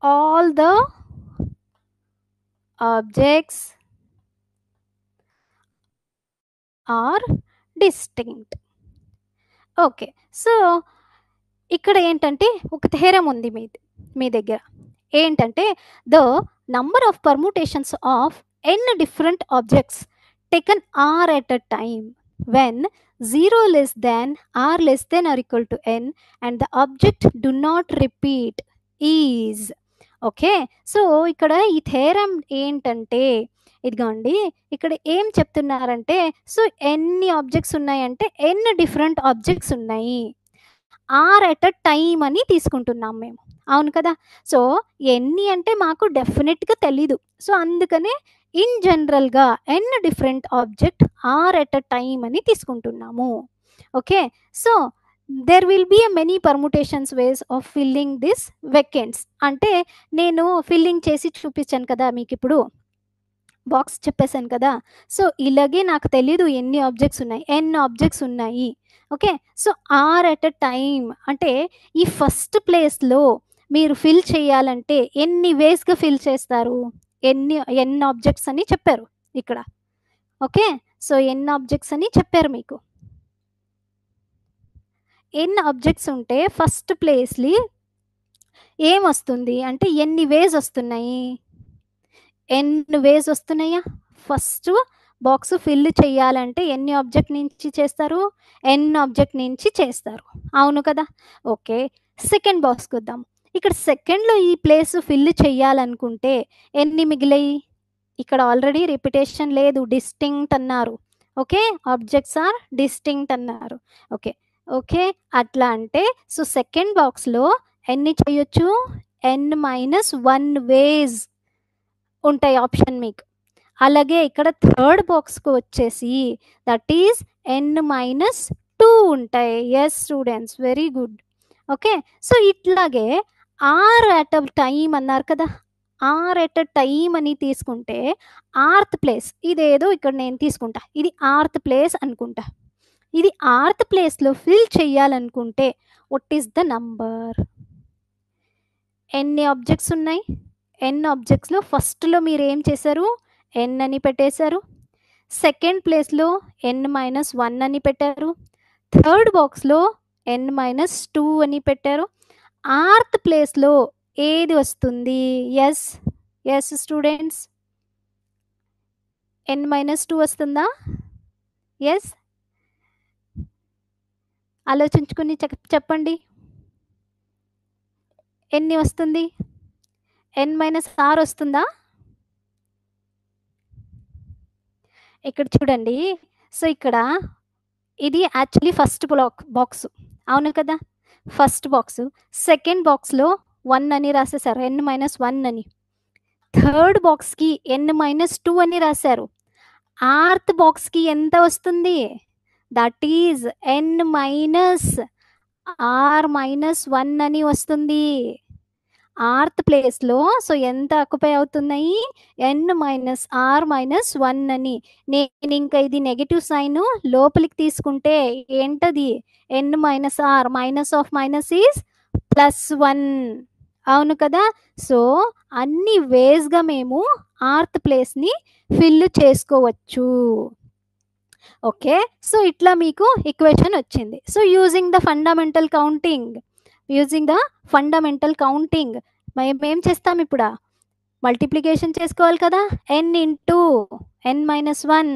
all the objects are distinct. Okay. So, ఇక్కడ ఏంటంటే ఒక థెరమ్ ఉంది మీ దగ్గర. ఏంటంటే the number of permutations of n different objects taken r at a time when 0 less than r less than or equal to n and the object do not repeat is. Okay. So, ఇక్కడ ఈ theorem ఏంటంటే ఇదిగోండి ఇక్కడ ఏం చెప్తున్నారంటే so, ఎన్ని objects ఉన్నాయంటే n different objects ఉన్నాయి. ఆర్ ఎట్ అ టైమ్ అని తీసుకుంటున్నాం మేము. అవును కదా! సో, ఎన్ని అంటే మాకు డెఫినిట్‌గా తెలీదు. సో, అందుకనే ఇన్ జనరల్‌గా n different object r at a time అని తీసుకుంటున్నాము. Okay. So, there will be many permutations ways of filling this vacants. అంటే నేను ఫిల్లింగ్ చేసి చూపించాను కదా మీకిప్పుడు. బాక్స్ చెప్పేసాను కదా. సో ఇలాగే నాకు తెలీదు ఎన్ని ఆబ్జెక్ట్స్ ఉన్నాయి, ఎన్ని ఆబ్జెక్ట్స్ ఉన్నాయి. Okay, so r at a time అంటే ఈ ఫస్ట్ ప్లేస్లో మీరు ఫిల్ చేయాలంటే ఎన్ని వేస్గా ఫిల్ చేస్తారు, ఎన్ని ఎన్ని ఆబ్జెక్ట్స్ అని చెప్పారు ఇక్కడ. ఓకే, సో ఎన్ని ఆబ్జెక్ట్స్ అని చెప్పారు మీకు. ఎన్ని ఆబ్జెక్ట్స్ ఉంటే ఫస్ట్ ప్లేస్లీ ఏమొస్తుంది అంటే ఎన్ని వేస్ వస్తున్నాయి, ఎన్ని వేస్ వస్తున్నాయా. ఫస్ట్ బాక్స్ ఫిల్ చేయాలంటే ఎన్ని ఆబ్జెక్ట్ నుంచి చేస్తారు, ఎన్ని ఆబ్జెక్ట్ నుంచి చేస్తారు, అవును కదా. ఓకే, సెకండ్ బాక్స్కి వద్దాం. ఇక్కడ సెకండ్లో ఈ ప్లేస్ ఫిల్ చేయాలనుకుంటే ఎన్ని మిగిలాయి, ఇక్కడ ఆల్రెడీ రిపిటేషన్ లేదు, డిస్టింక్ట్ అన్నారు. ఓకే, ఆబ్జెక్ట్స్ ఆర్ డిస్టింక్ట్ అన్నారు. ఓకే ఓకే, అట్లా అంటే సో సెకండ్ బాక్స్లో ఎన్ని చేయొచ్చు, n-1 వేస్ ఉంటాయి ఆప్షన్ మీకు. అలాగే ఇక్కడ థర్డ్ బాక్స్కి వచ్చేసి దట్ ఈస్ n-2 ఉంటాయి. Yes students, very good. Okay, so ఇట్లాగే ఆర్ అట్ అ టైం అన్నారు కదా, ఆర్ ఎట్ అ టైం అని తీసుకుంటే ఆర్త్ ప్లేస్ ఇదేదో ఇక్కడ నేను తీసుకుంటా, ఇది ఆర్త్ ప్లేస్ అనుకుంటా. ఇది ఆర్త్ ప్లేస్లో ఫిల్ చేయాలనుకుంటే వాట్ ఈస్ ద నంబర్, ఎన్ని ఆబ్జెక్ట్స్ ఉన్నాయి, ఎన్ ఆబ్జెక్ట్స్లో ఫస్ట్లో మీరు ఏం చేశారు, ఎన్ అని పెట్టేశారు. సెకండ్ ప్లేస్లో n-1 అని పెట్టారు. థర్డ్ బాక్స్లో n-2 అని పెట్టారు. ఆర్త్ ప్లేస్లో ఏది వస్తుంది, ఎస్ ఎస్ స్టూడెంట్స్, n-2 వస్తుందా. ఎస్, ఆలోచించుకుని చెప్పండి ఎన్ని వస్తుంది, n-r వస్తుందా. ఇక్కడ చూడండి, సో ఇక్కడ ఇది యాక్చువల్లీ ఫస్ట్ బాక్స్, అవును కదా. ఫస్ట్ బాక్స్, సెకండ్ బాక్స్లో 1 అని రాసేసారు, n-1 అని. థర్డ్ బాక్స్కి n-2 అని రాశారు. ఆర్త్ బాక్స్కి ఎంత వస్తుంది, దట్ ఈజ్ n-r-1 అని వస్తుంది. ఆర్త్ ప్లేస్లో సో ఎంత ఆక్యుపై అవుతున్నాయి, n-r-1 అని. నేను ఇంకా ఇది నెగిటివ్ సైన్ లోపలికి తీసుకుంటే ఏంటది, n-r, minus of minus is +1, అవును కదా. సో అన్ని వేస్గా మేము ఆర్త్ ప్లేస్ని ఫిల్ చేసుకోవచ్చు. ఓకే, సో ఇట్లా మీకు ఈక్వేషన్ వచ్చింది. So using the fundamental counting, మేము ఏం చేస్తాం ఇప్పుడు, మల్టిప్లికేషన్ చేసుకోవాలి కదా. n-1,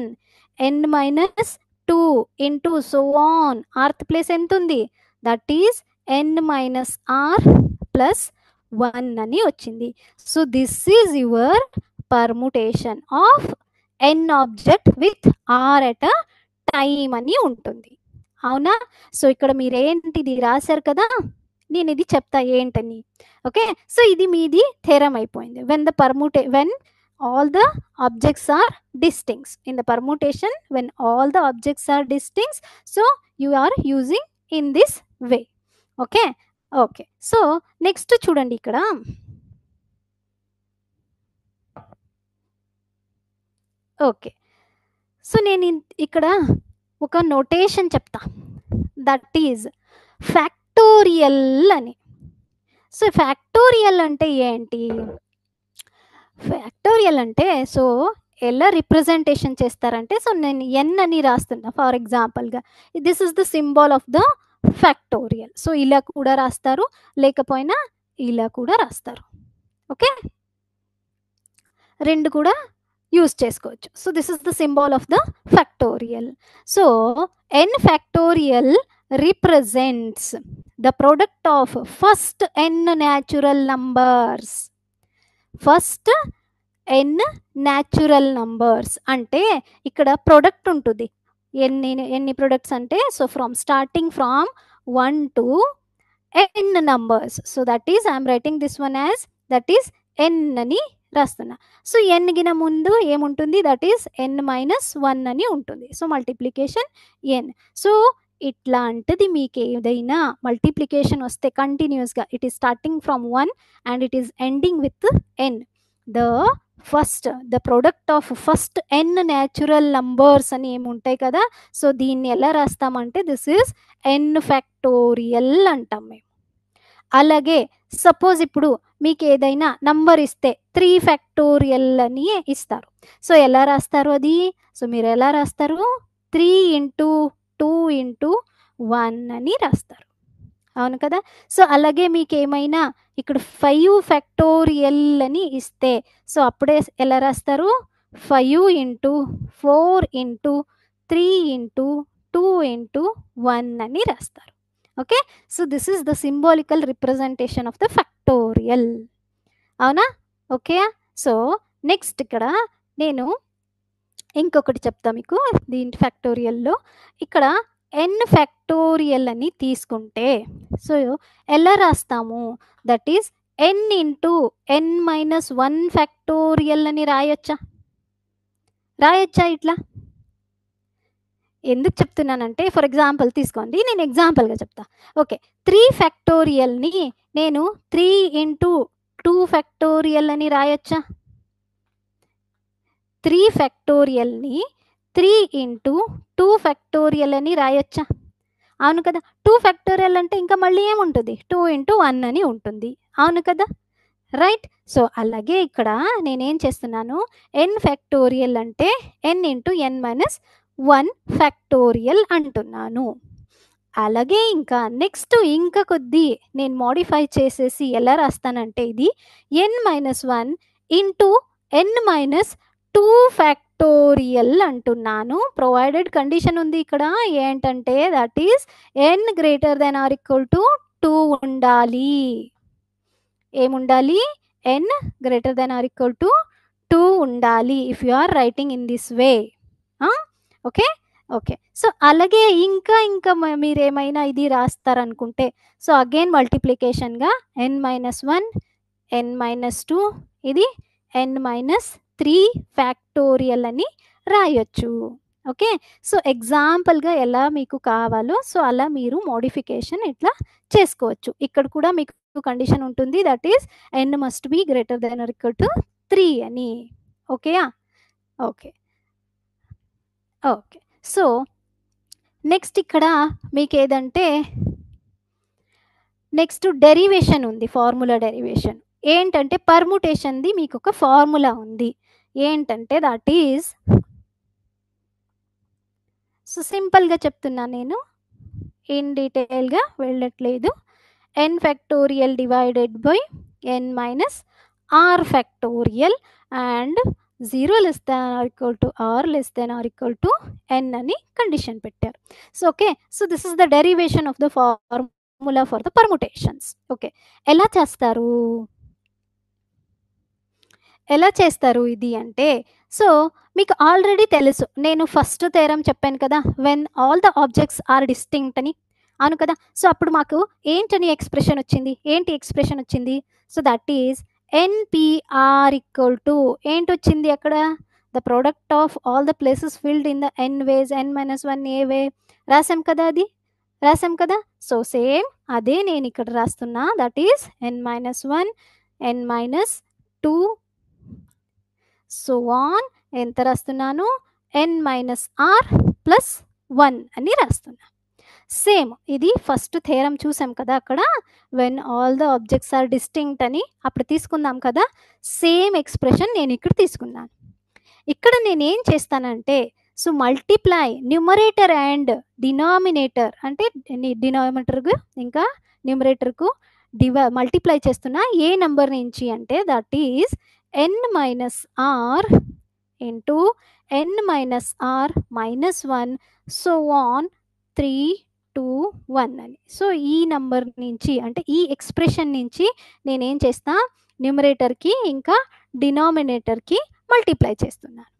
n-2 into so on. Rth place ఎంత ఉంది, దట్ ఈస్ n-r+1 అని వచ్చింది. So this is your permutation of n object with r at a time అని ఉంటుంది, అవునా. సో ఇక్కడ మీరేంటిది రాశారు కదా, నేను ఇది చెప్తా ఏంటని. ఓకే, సో ఇది మీది థెరమ్ అయిపోయింది. When all the objects are distinct, in the permutation when all the objects are distinct, so you are using in this way. Okay okay, so next చూడండి ఇక్కడ. ఓకే, సో నేను ఇక్కడ ఒక notation చెప్తా, that is factorial అని. So factorial అంటే ఏంటి, factorial అంటే సో ఎలా రిప్రజెంటేషన్ చేస్తారంటే, సో నేను ఎన్ అని రాస్తున్నా ఫర్ ఎగ్జాంపుల్గా, this is the symbol of the factorial. So ఇలా కూడా రాస్తారు, లేకపోయినా ఇలా కూడా రాస్తారు. ఓకే, రెండు కూడా యూజ్ చేసుకోవచ్చు. So this is the symbol of the factorial. So n factorial represents the product of first n natural numbers. First n natural numbers అంటే ఇక్కడ ప్రొడక్ట్ ఉంటుంది. ఎన్ని ప్రొడక్ట్స్ అంటే, so starting from 1 to n numbers. So that is I'm writing this one as that is n అని రాస్తున్నా. So n గిన ముందు ఏముంటుంది, దట్ ఈస్ n-1 అని ఉంటుంది. So multiplication n. సో ఇట్లాంటిది మీకు ఏదైనా మల్టిప్లికేషన్ వస్తే కంటిన్యూస్గా, it is starting from 1 and it is ending with n, the first the product of first n natural numbers అని ఏముంటాయి కదా. సో దీన్ని ఎలా రాస్తామంటే దిస్ ఈజ్ ఎన్ ఫ్యాక్టోరియల్ అంటాం మేము. అలాగే సపోజ్ ఇప్పుడు మీకు ఏదైనా నంబర్ ఇస్తే 3 ఫ్యాక్టోరియల్ అని ఇస్తారు. సో ఎలా రాస్తారు అది? సో మీరు ఎలా రాస్తారు? 3 ఇంటూ 2 ఇంటూ 1 అని రాస్తారు. అవును కదా. సో అలాగే మీకు ఏమైనా ఇక్కడ 5 ఫ్యాక్టోరియల్ అని ఇస్తే సో అప్పుడే ఎలా రాస్తారు? 5 ఇంటూ 4 ఇంటూ 3 ఇంటూ 2 ఇంటూ 1 అని రాస్తారు. Okay. So this is the symbolical representation of the factorial. అవునా? ఓకే. సో నెక్స్ట్ ఇక్కడ నేను ఇంకొకటి చెప్తా మీకు దీని ఫ్యాక్టోరియల్లో. ఇక్కడ ఎన్ ఫ్యాక్టోరియల్ అని తీసుకుంటే సో ఎలా రాస్తాము? That is n into n minus 1 factorial అని రాయొచ్చా? రాయొచ్చా ఇట్లా? ఎందుకు చెప్తున్నానంటే ఫర్ ఎగ్జాంపుల్ తీసుకోండి, నేను ఎగ్జాంపుల్గా చెప్తా. ఓకే, 3 ఫ్యాక్టోరియల్ని నేను 3 ఇంటూ 2 ఫ్యాక్టోరియల్ అని రాయొచ్చా? 3 ఫ్యాక్టోరియల్ని 3 ఇంటూ 2 ఫ్యాక్టోరియల్ అని రాయొచ్చా? అవును కదా. 2 ఫ్యాక్టోరియల్ అంటే ఇంకా మళ్ళీ ఏముంటుంది? 2 ఇంటూ 1 అని ఉంటుంది. అవును కదా, రైట్. సో అలాగే ఇక్కడ నేనేం చేస్తున్నాను, ఎన్ ఫ్యాక్టోరియల్ అంటే ఎన్ ఇంటూ ఎన్ మైనస్ 1 ఫ్యాక్టోరియల్ అంటున్నాను. అలాగే ఇంకా నెక్స్ట్ ఇంకా కొద్ది నేను మోడిఫై చేసేసి ఎలా రాస్తానంటే ఇది n minus 1 into n minus 2 factorial అంటున్నాను. ప్రొవైడెడ్ కండిషన్ ఉంది ఇక్కడ ఏంటంటే that is n greater than are equal to 2 ఉండాలి. ఏముండాలి? N greater than are equal to 2 ఉండాలి if you are writing in this way. Okay okay. So అలాగే ఇంకా ఇంకా మీరేమైనా ఇది రాస్తారనుకుంటే సో అగైన్ మల్టిప్లికేషన్గా ఎన్ మైనస్ 1 ఎన్ మైనస్ 2 ఇది ఎన్ మైనస్ 3 ఫ్యాక్టోరియల్ అని రాయొచ్చు. ఓకే. సో ఎగ్జాంపుల్గా ఎలా మీకు కావాలో సో అలా మీరు మోడిఫికేషన్ ఇట్లా చేసుకోవచ్చు. ఇక్కడ కూడా మీకు కండిషన్ ఉంటుంది that is n must be greater than are equal to 3 అని. ఓకేయా? Okay okay. సో నెక్స్ట్ ఇక్కడ మీకు ఏదంటే నెక్స్ట్ డెరివేషన్ ఉంది, ఫార్ములా డెరివేషన్. ఏంటంటే పర్ముటేషన్ది మీకు ఒక ఫార్ములా ఉంది. ఏంటంటే దట్ ఈజ్ సో సింపుల్గా చెప్తున్నా, నేను ఇన్ డీటెయిల్గా వెళ్ళట్లేదు. N factorial divided by n minus r factorial and 0 less than are equal to r less than are equal to n అని కండిషన్ పెట్టారు. So okay. So this is the derivation of the formula for the permutations. Okay, ఎలా చేస్తారు? ఎలా చేస్తారు ఇది అంటే so మీకు already తెలుసు, నేను ఫస్ట్ థీరం చెప్పాను కదా, when all the objects are distinct అని. అవును కదా. సో అప్పుడు మాకు ఏంటని ఎక్స్ప్రెషన్ వచ్చింది? ఏంటి ఎక్స్ప్రెషన్ వచ్చింది? So that is NPR equal to ఏంటి వచ్చింది అక్కడ? The product of all the places filled in the n ways n minus 1 ఏ వే రాసాం కదా, అది రాసాం కదా. సో సేమ్ అదే నేను ఇక్కడ రాస్తున్నా, that is n minus 1 n minus 2 so on ఎంత రాస్తున్నాను? ఎన్ మైనస్ ఆర్ ప్లస్ 1 అని రాస్తున్నా. సేమ్ ఇది ఫస్ట్ థేరం చూసాం కదా అక్కడ, when all the objects are distinct అని అప్పుడు తీసుకుందాం కదా. సేమ్ ఎక్స్ప్రెషన్ నేను ఇక్కడ తీసుకున్నాను. ఇక్కడ నేను ఏం చేస్తానంటే so multiply numerator and denominator అంటే డినామినేటర్కు ఇంకా న్యూమరేటర్కు మల్టిప్లై చేస్తున్నా ఏ నెంబర్ నుంచి అంటే that is n minus r into n minus r minus 1 so on 3 2 1 అని. సో ఈ నెంబర్ నుంచి అంటే ఈ ఎక్స్ప్రెషన్ నుంచి నేనేం చేస్తా, న్యూమరేటర్కి ఇంకా డినామినేటర్కి మల్టిప్లై చేస్తున్నాను.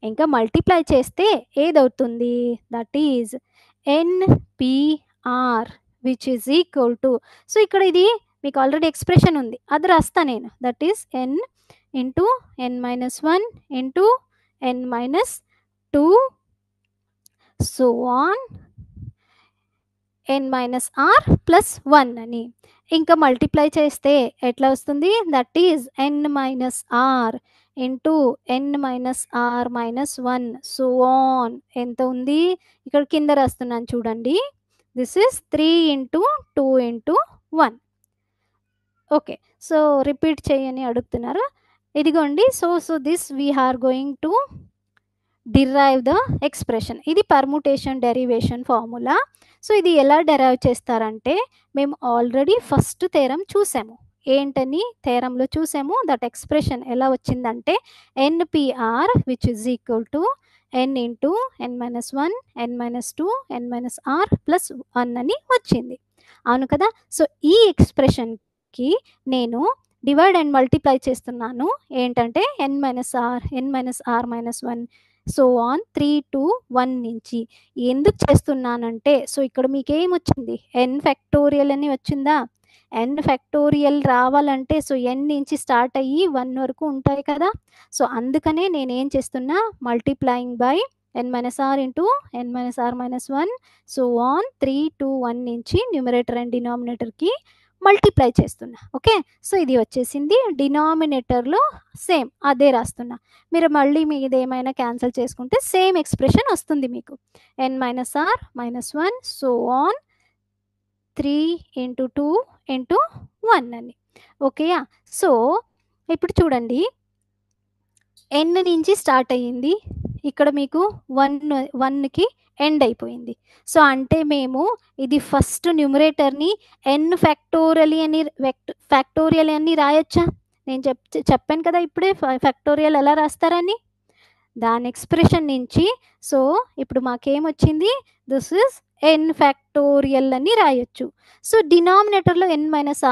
ఇంకా మల్టిప్లై చేస్తే ఏదవుతుంది? That is nPr which is equal to so ఇక్కడ ఇది మీకు ఆల్రెడీ ఎక్స్ప్రెషన్ ఉంది, అది రాస్తా నేను. That is n into n minus 1 into n minus 2 so on n minus r plus 1 అని. ఇంకా మల్టిప్లై చేస్తే ఎట్లా వస్తుంది? That is n minus r into n minus r minus 1 so on ఎంత ఉంది ఇక్కడ కింద రాస్తున్నాను చూడండి. This is 3 into 2 into 1. Okay. So repeat చేయని అడుగుతున్నారు. ఇదిగోండి. So this we are going to derive the expression. ఇది పర్ముటేషన్ డెరివేషన్ ఫార్ములా. సో ఇది ఎలా డెరైవ్ చేస్తారంటే మేము ఆల్రెడీ ఫస్ట్ థీరం చూసాము. ఏంటని థీరంలో చూసాము. దట్ ఎక్స్ప్రెషన్ ఎలా వచ్చిందంటే NPR which is equal to n into n minus 1 n minus 2 n minus r plus 1 అని వచ్చింది. అవును కదా. సో ఈ ఎక్స్ప్రెషన్కి నేను డివైడ్ అండ్ మల్టిప్లై చేస్తున్నాను. ఏంటంటే n minus r minus 1 so on 3 to 1 నుంచి. ఎందుకు చేస్తున్నానంటే సో ఇక్కడ మీకు ఏమొచ్చింది n ఫ్యాక్టోరియల్ అని వచ్చిందా. n ఫ్యాక్టోరియల్ రావాలంటే సో n నుంచి స్టార్ట్ అయ్యి 1 వరకు ఉంటాయి కదా. సో అందుకనే నేను ఏం చేస్తున్నా multiplying by n minus r into n minus r minus 1 so on 3 to 1 నుంచి న్యూమరేటర్ అండ్ డినామినేటర్కి మల్టిప్లై చేస్తున్నా. ఓకే. సో ఇది వచ్చేసింది. డినామినేటర్లో సేమ్ అదే రాస్తున్నా. మీరు మళ్ళీ మీది ఏమైనా క్యాన్సిల్ చేసుకుంటే సేమ్ ఎక్స్ప్రెషన్ వస్తుంది మీకు. n minus r minus 1 so on 3 into 2 into 1 అని. ఓకేయా. సో ఇప్పుడు చూడండి n నుంచి స్టార్ట్ అయ్యింది. ఇక్కడ మీకు 1కి ఎండ్ అయిపోయింది. సో అంటే మేము ఇది ఫస్ట్ న్యూమరేటర్ని n ఫ్యాక్టోరియల్ అని రాయొచ్చా. నేను చెప్పాను కదా ఇప్పుడే ఫ్యాక్టోరియల్ ఎలా రాస్తారని. దాని ఎక్స్ప్రెషన్ నుంచి సో ఇప్పుడు మాకేమొచ్చింది దిస్ ఇస్ n ఫ్యాక్టోరియల్ అని రాయొచ్చు. సో డినామినేటర్లో n మైనస్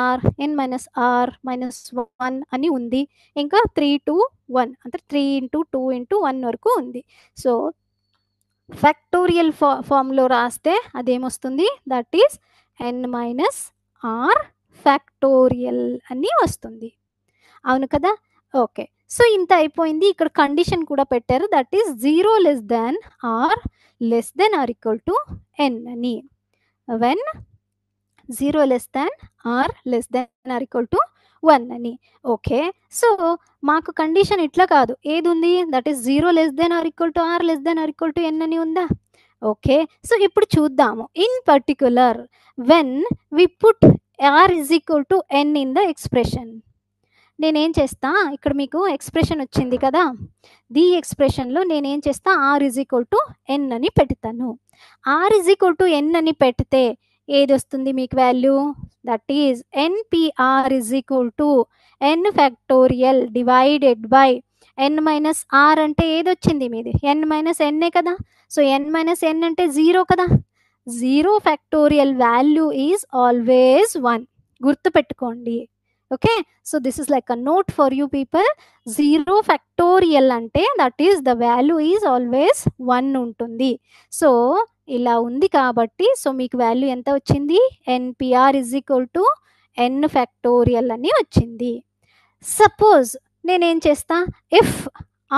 ఆర్ మైనస్ 1 అని ఉంది. ఇంకా 3 to 1 అంటే 3 ఇంటూ 2 ఇంటూ 1 వరకు ఉంది. సో ఫ్యాక్టోరియల్ ఫామ్లో రాస్తే అదేమొస్తుంది that is n minus r factorial అని వస్తుంది. అవును కదా. ఓకే. సో ఇంత అయిపోయింది. ఇక్కడ కండిషన్ కూడా పెట్టారు that is 0 less than r less than are equal to n అని. When 0 less than r less than are equal to 1 అని. ఓకే. సో మాకు కండిషన్ ఇట్లా కాదు. ఏది ఉంది that is 0 less than are equal to r less than are equal to n అని ఉందా. Okay. So ఇప్పుడు చూద్దాము. In particular when we put r is equal to n in the expression. నేనేం చేస్తా ఇక్కడ మీకు ఎక్స్ప్రెషన్ వచ్చింది కదా. ది ఎక్స్ప్రెషన్లో నేనేం చేస్తా r is equal to n అని పెడతాను. R is equal to n అని పెడితే ఏది వస్తుంది మీకు value that is NPR is equal to n factorial divided by n minus r అంటే ఏది వచ్చింది మీది n మైనస్ ఎన్ఏ కదా. సో n మైనస్ n అంటే 0 కదా. 0 ఫ్యాక్టోరియల్ వాల్యూ ఈజ్ ఆల్వేస్ 1. గుర్తుపెట్టుకోండి. Okay. So this is like a note for you people. 0 factorial అంటే that is the value is always 1 ఉంటుంది. సో ఇలా ఉంది కాబట్టి సో మీకు వాల్యూ ఎంత వచ్చింది NPR is equal to n factorial అని వచ్చింది. సపోజ్ నేనేం చేస్తా if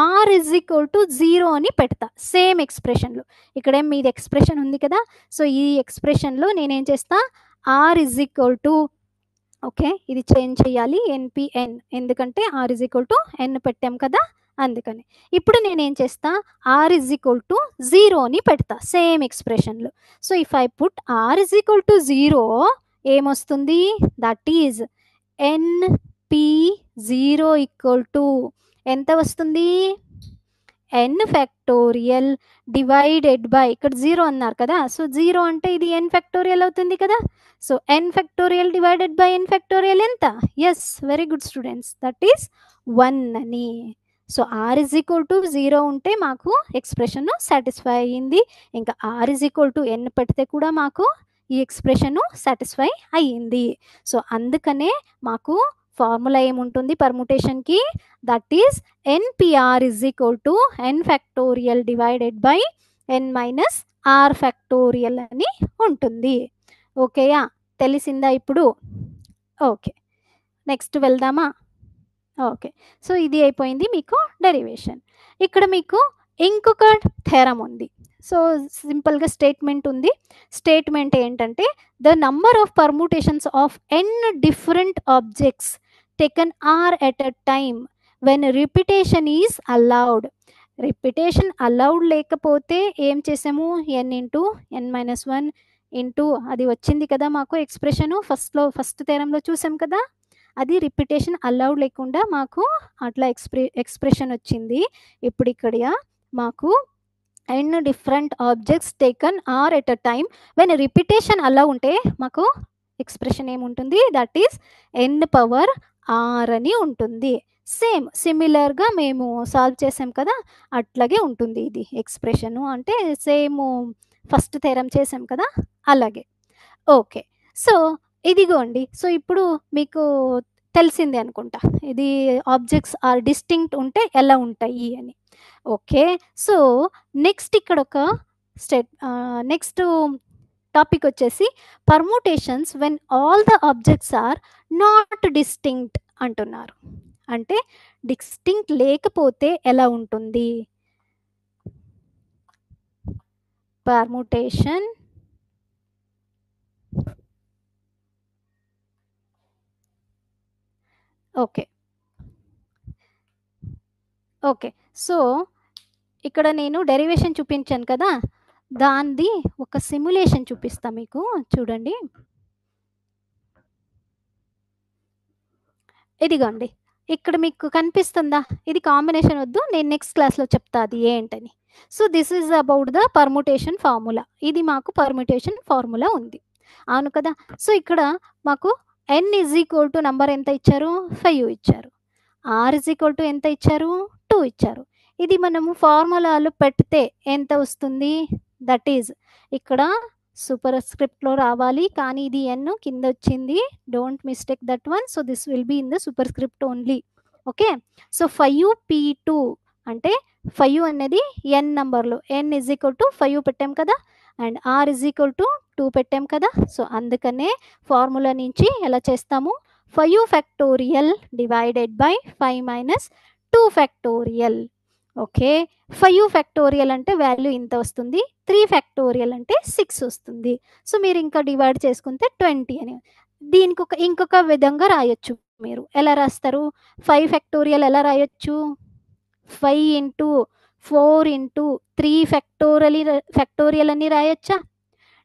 r is equal to 0 అని పెడతా సేమ్ ఎక్స్ప్రెషన్లో. ఇక్కడేం మీది ఎక్స్ప్రెషన్ ఉంది కదా. సో ఈ ఎక్స్ప్రెషన్లో నేనేం చేస్తా r is equal to okay ఇది చేంజ్ చేయాలి ఎన్పిఎన్ ఎందుకంటే r is equal to n పెట్టాం కదా అందుకని. ఇప్పుడు నేనేం చేస్తా ఆర్ ఇజ్ ఈక్వల్ టు 0 అని పెడతా సేమ్ ఎక్స్ప్రెషన్లో. So if I put r is equal to 0 ఏమొస్తుంది that is NP0 equal to ఎంత వస్తుంది n ఫ్యాక్టోరియల్ డివైడెడ్ బై ఇక్కడ 0 అన్నారు కదా. సో 0 అంటే ఇది n ఫ్యాక్టోరియల్ అవుతుంది కదా. So n factorial divided by n factorial ఎంత yes very good students that is 1 అని. So r is equal to 0 ఉంటే మాకు ఎక్స్ప్రెషన్ సాటిస్ఫై అయ్యింది. ఇంకా r is equal to n పెడితే కూడా మాకు ఈ ఎక్స్ప్రెషన్ సాటిస్ఫై అయ్యింది. సో అందుకనే మాకు ఫార్ములా ఏముంటుంది పర్ముటేషన్కి that is nPr is equal to n factorial divided by n minus r factorial అని ఉంటుంది. ఓకేయా తెలిసిందా ఇప్పుడు. ఓకే నెక్స్ట్ వెళ్దామా. ఓకే సో ఇది అయిపోయింది మీకు డెరివేషన్. ఇక్కడ మీకు ఇంకొక థెరం ఉంది. సో సింపుల్గా స్టేట్మెంట్ ఉంది. స్టేట్మెంట్ ఏంటంటే the number of permutations of n different objects taken r at a time when repetition is allowed. Repetition allowed లేకపోతే ఏం చేసాము, n into n minus one into అది వచ్చింది కదా మాకు ఎక్స్ప్రెషను ఫస్ట్ థెరంలో చూసాం కదా, అది రిపిటేషన్ అలౌడ్ లేకుండా మాకు అట్లా ఎక్స్ప్రెషన్ వచ్చింది. ఇప్పుడు ఇక్కడ మాకు n different objects taken r at a time when repetition అలా ఉంటే మాకు ఎక్స్ప్రెషన్ ఏముంటుంది, that is n power r అని ఉంటుంది. సిమిలర్గా మేము సాల్వ్ చేసాం కదా, అట్లాగే ఉంటుంది ఇది ఎక్స్ప్రెషను, అంటే సేమ్ ఫస్ట్ థెరం చేసాం కదా అలాగే. ఓకే, సో ఇదిగోండి. సో ఇప్పుడు మీకు తెలిసిందే అనుకుంటా ఇది ఆబ్జెక్ట్స్ ఆర్ డిస్టింక్ట్ ఉంటే ఎలా ఉంటాయి అని. ఓకే, సో నెక్స్ట్ ఇక్కడ ఒక నెక్స్ట్ టాపిక్ వచ్చేసి permutations when all the objects are not distinct అంటున్నారు. అంటే డిస్టింక్ట్ లేకపోతే ఎలా ఉంటుంది, పర్ముటేషన్ ఓకే. ఓకే, సో ఇక్కడ నేను డెరివేషన్ చూపించాను కదా, దానిది ఒక సిమ్యులేషన్ చూపిస్తా మీకు, చూడండి. ఇదిగోండి, ఇక్కడ మీకు కనిపిస్తుందా, ఇది కాంబినేషన్ వద్దు, నేను నెక్స్ట్ క్లాస్లో చెప్తా అది ఏంటని. So this is about the permutation formula. ఇది మాకు పర్ముటేషన్ ఫార్ములా ఉంది, అవును కదా. సో ఇక్కడ మాకు n is equal to number ఎంత ఇచ్చారు, 5 ఇచ్చారు. r ఈజ్ ఈక్వల్ టు ఎంత ఇచ్చారు, 2 ఇచ్చారు. ఇది మనము ఫార్ములాలు పెడితే ఎంత వస్తుంది, దట్ ఈజ్ ఇక్కడ సూపర్ స్క్రిప్ట్లో రావాలి, కానీ ఇది n కింద వచ్చింది, don't mistake that one. So this will be in the superscript only. Okay, so 5p2 అంటే 5 అనేది n నంబర్లో, n ఈజ్ ఈక్వల్ టు 5 పెట్టాం కదా, and r is equal to 2 పెట్టాం కదా. సో అందుకనే ఫార్ములా నుంచి ఎలా చేస్తాము, 5 factorial divided by 5 minus 2 factorial. Okay, 5 factorial అంటే వాల్యూ ఇంత వస్తుంది, 3 ఫ్యాక్టోరియల్ అంటే 6 వస్తుంది. సో మీరు ఇంకా డివైడ్ చేసుకుంటే 20 అని. దీనికి ఇంకొక విధంగా రాయొచ్చు. మీరు ఎలా రాస్తారు, 5 ఫ్యాక్టోరియల్ ఎలా రాయొచ్చు, 5 ఇంటూ 4 ఇంటూ 3 ఫ్యాక్టోరియల్ అని రాయొచ్చా.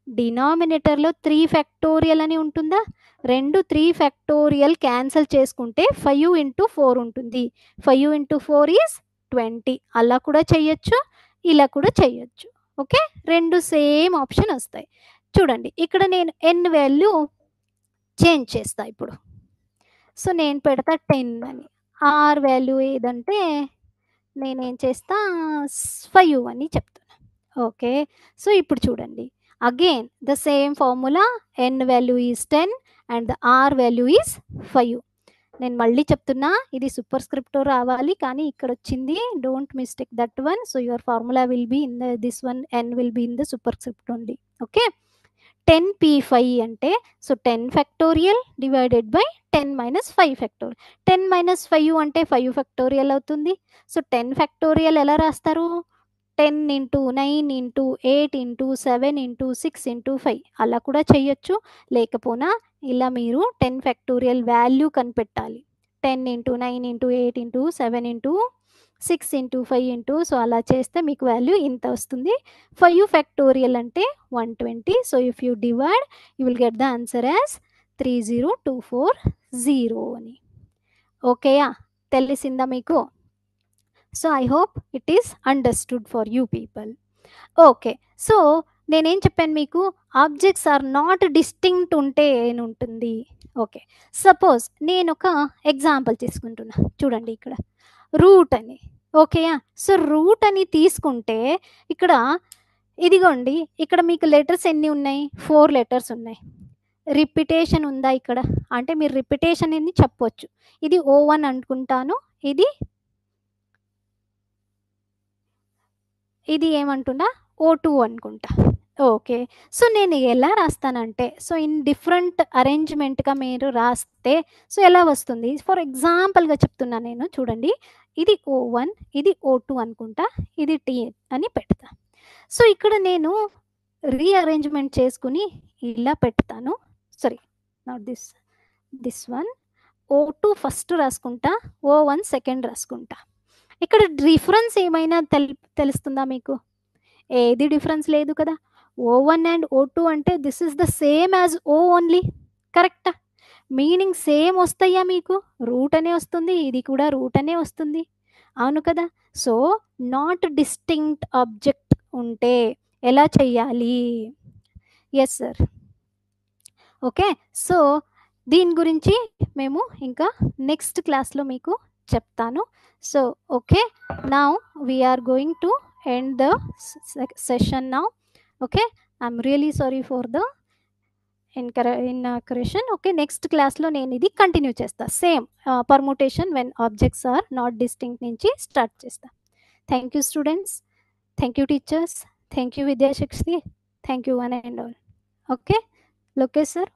డినామినేటర్లో 3 ఫ్యాక్టోరియల్ అని ఉంటుందా, 3 ఫ్యాక్టోరియల్ క్యాన్సిల్ చేసుకుంటే 5 ఇంటూ 4 ఉంటుంది, 5 ఇంటూ 4 ఈజ్ 20. అలా కూడా చెయ్యొచ్చు, ఇలా కూడా చెయ్యొచ్చు. ఓకే, రెండు సేమ్ ఆప్షన్ వస్తాయి. చూడండి ఇక్కడ నేను n వాల్యూ చేంజ్ చేస్తా ఇప్పుడు. సో నేను పెడతా 10 అని, r వాల్యూ ఏదంటే నేనేం చేస్తా 5 అని చెప్తున్నా. ఓకే, సో ఇప్పుడు చూడండి again the same formula, n value is 10 and the r value is 5. నేను మళ్ళీ చెప్తున్నా, ఇది సూపర్ స్క్రిప్ట్ రావాలి, కానీ ఇక్కడ వచ్చింది, don't mistake that one. So your formula will be in this one, n will be in the superscript only. Okay, 10p5 అంటే so 10 factorial divided by 10 minus 5 factorial. 10 minus 5 అంటే 5 factorial అవుతుంది. So 10 factorial ఎలా రాస్తారు, 10 into 9 into 8 into 7 into 6 into 5 అలా కూడా చెయ్యొచ్చు. లేకపోయినా ఇలా మీరు 10 ఫ్యాక్టోరియల్ వాల్యూ కనిపెట్టాలి, 10 into 9 into 8 into 7 into 6 into 5 into, so అలా చేస్తే మీకు వాల్యూ ఇంత వస్తుంది. 5 ఫ్యాక్టోరియల్ అంటే 120. So if you divide you will get the answer as 30240 అని. ఓకేయా, తెలిసిందా మీకు. So I hope it is understood for you people. Okay, so నేనేం చెప్పాను మీకు, ఆబ్జెక్ట్స్ ఆర్ నాట్ డిస్టింక్ట్ ఉంటే ఏముంటుంది. ఓకే, సపోజ్ నేను ఒక ఎగ్జాంపుల్ తీసుకుంటున్నా, చూడండి ఇక్కడ రూట్ అని. ఓకేయా, సో రూట్ అని తీసుకుంటే ఇక్కడ ఇదిగోండి, ఇక్కడ మీకు లెటర్స్ ఎన్ని ఉన్నాయి, 4 లెటర్స్ ఉన్నాయి. రిపిటేషన్ ఉందా ఇక్కడ, అంటే మీరు రిపిటేషన్ అని చెప్పొచ్చు. ఇది O1 అనుకుంటాను, ఇది ఏమంటున్నా O2 అనుకుంటా. ఓకే, సో నేను ఎలా రాస్తానంటే, సో ఇన్ డిఫరెంట్ అరేంజ్మెంట్గా మీరు రాస్తే సో ఎలా వస్తుంది, ఫర్ ఎగ్జాంపుల్గా చెప్తున్నా నేను, చూడండి ఇది O1 ఇది O2 అనుకుంటా, ఇది T అని పెడతా. సో ఇక్కడ నేను రీఅరేంజ్మెంట్ చేసుకుని ఇలా పెడతాను, sorry not this one, O2 first రాసుకుంటా, O1 సెకండ్ రాసుకుంటా. ఇక్కడ డిఫరెన్స్ ఏమైనా తెలుస్తుందా మీకు? ఏది డిఫరెన్స్ లేదు కదా. O1 అండ్ O2 అంటే this is the same as O only. కరెక్టా? మీనింగ్ సేమ్ వస్తాయా మీకు? రూట్ అనే వస్తుంది, ఇది కూడా రూట్ అనే వస్తుంది. అవును కదా. సో నాట్ డిస్టింక్ట్ ఆబ్జెక్ట్ ఉంటే ఎలా చెయ్యాలి? Yes sir. ఓకే. సో దీని గురించి మేము ఇంకా నెక్స్ట్ క్లాస్లో మీకు చెప్తాను. So okay, now we're going to end the session now. Okay, I'm really sorry for the incorrection. Okay, next క్లాస్లో నేను ఇది కంటిన్యూ చేస్తా. Same permutation when objects are not distinct నుంచి స్టార్ట్ చేస్తా. Thank you students, thank you teachers, thank you Vidyashakti, thank you one and all. Okay, Lokesh sir.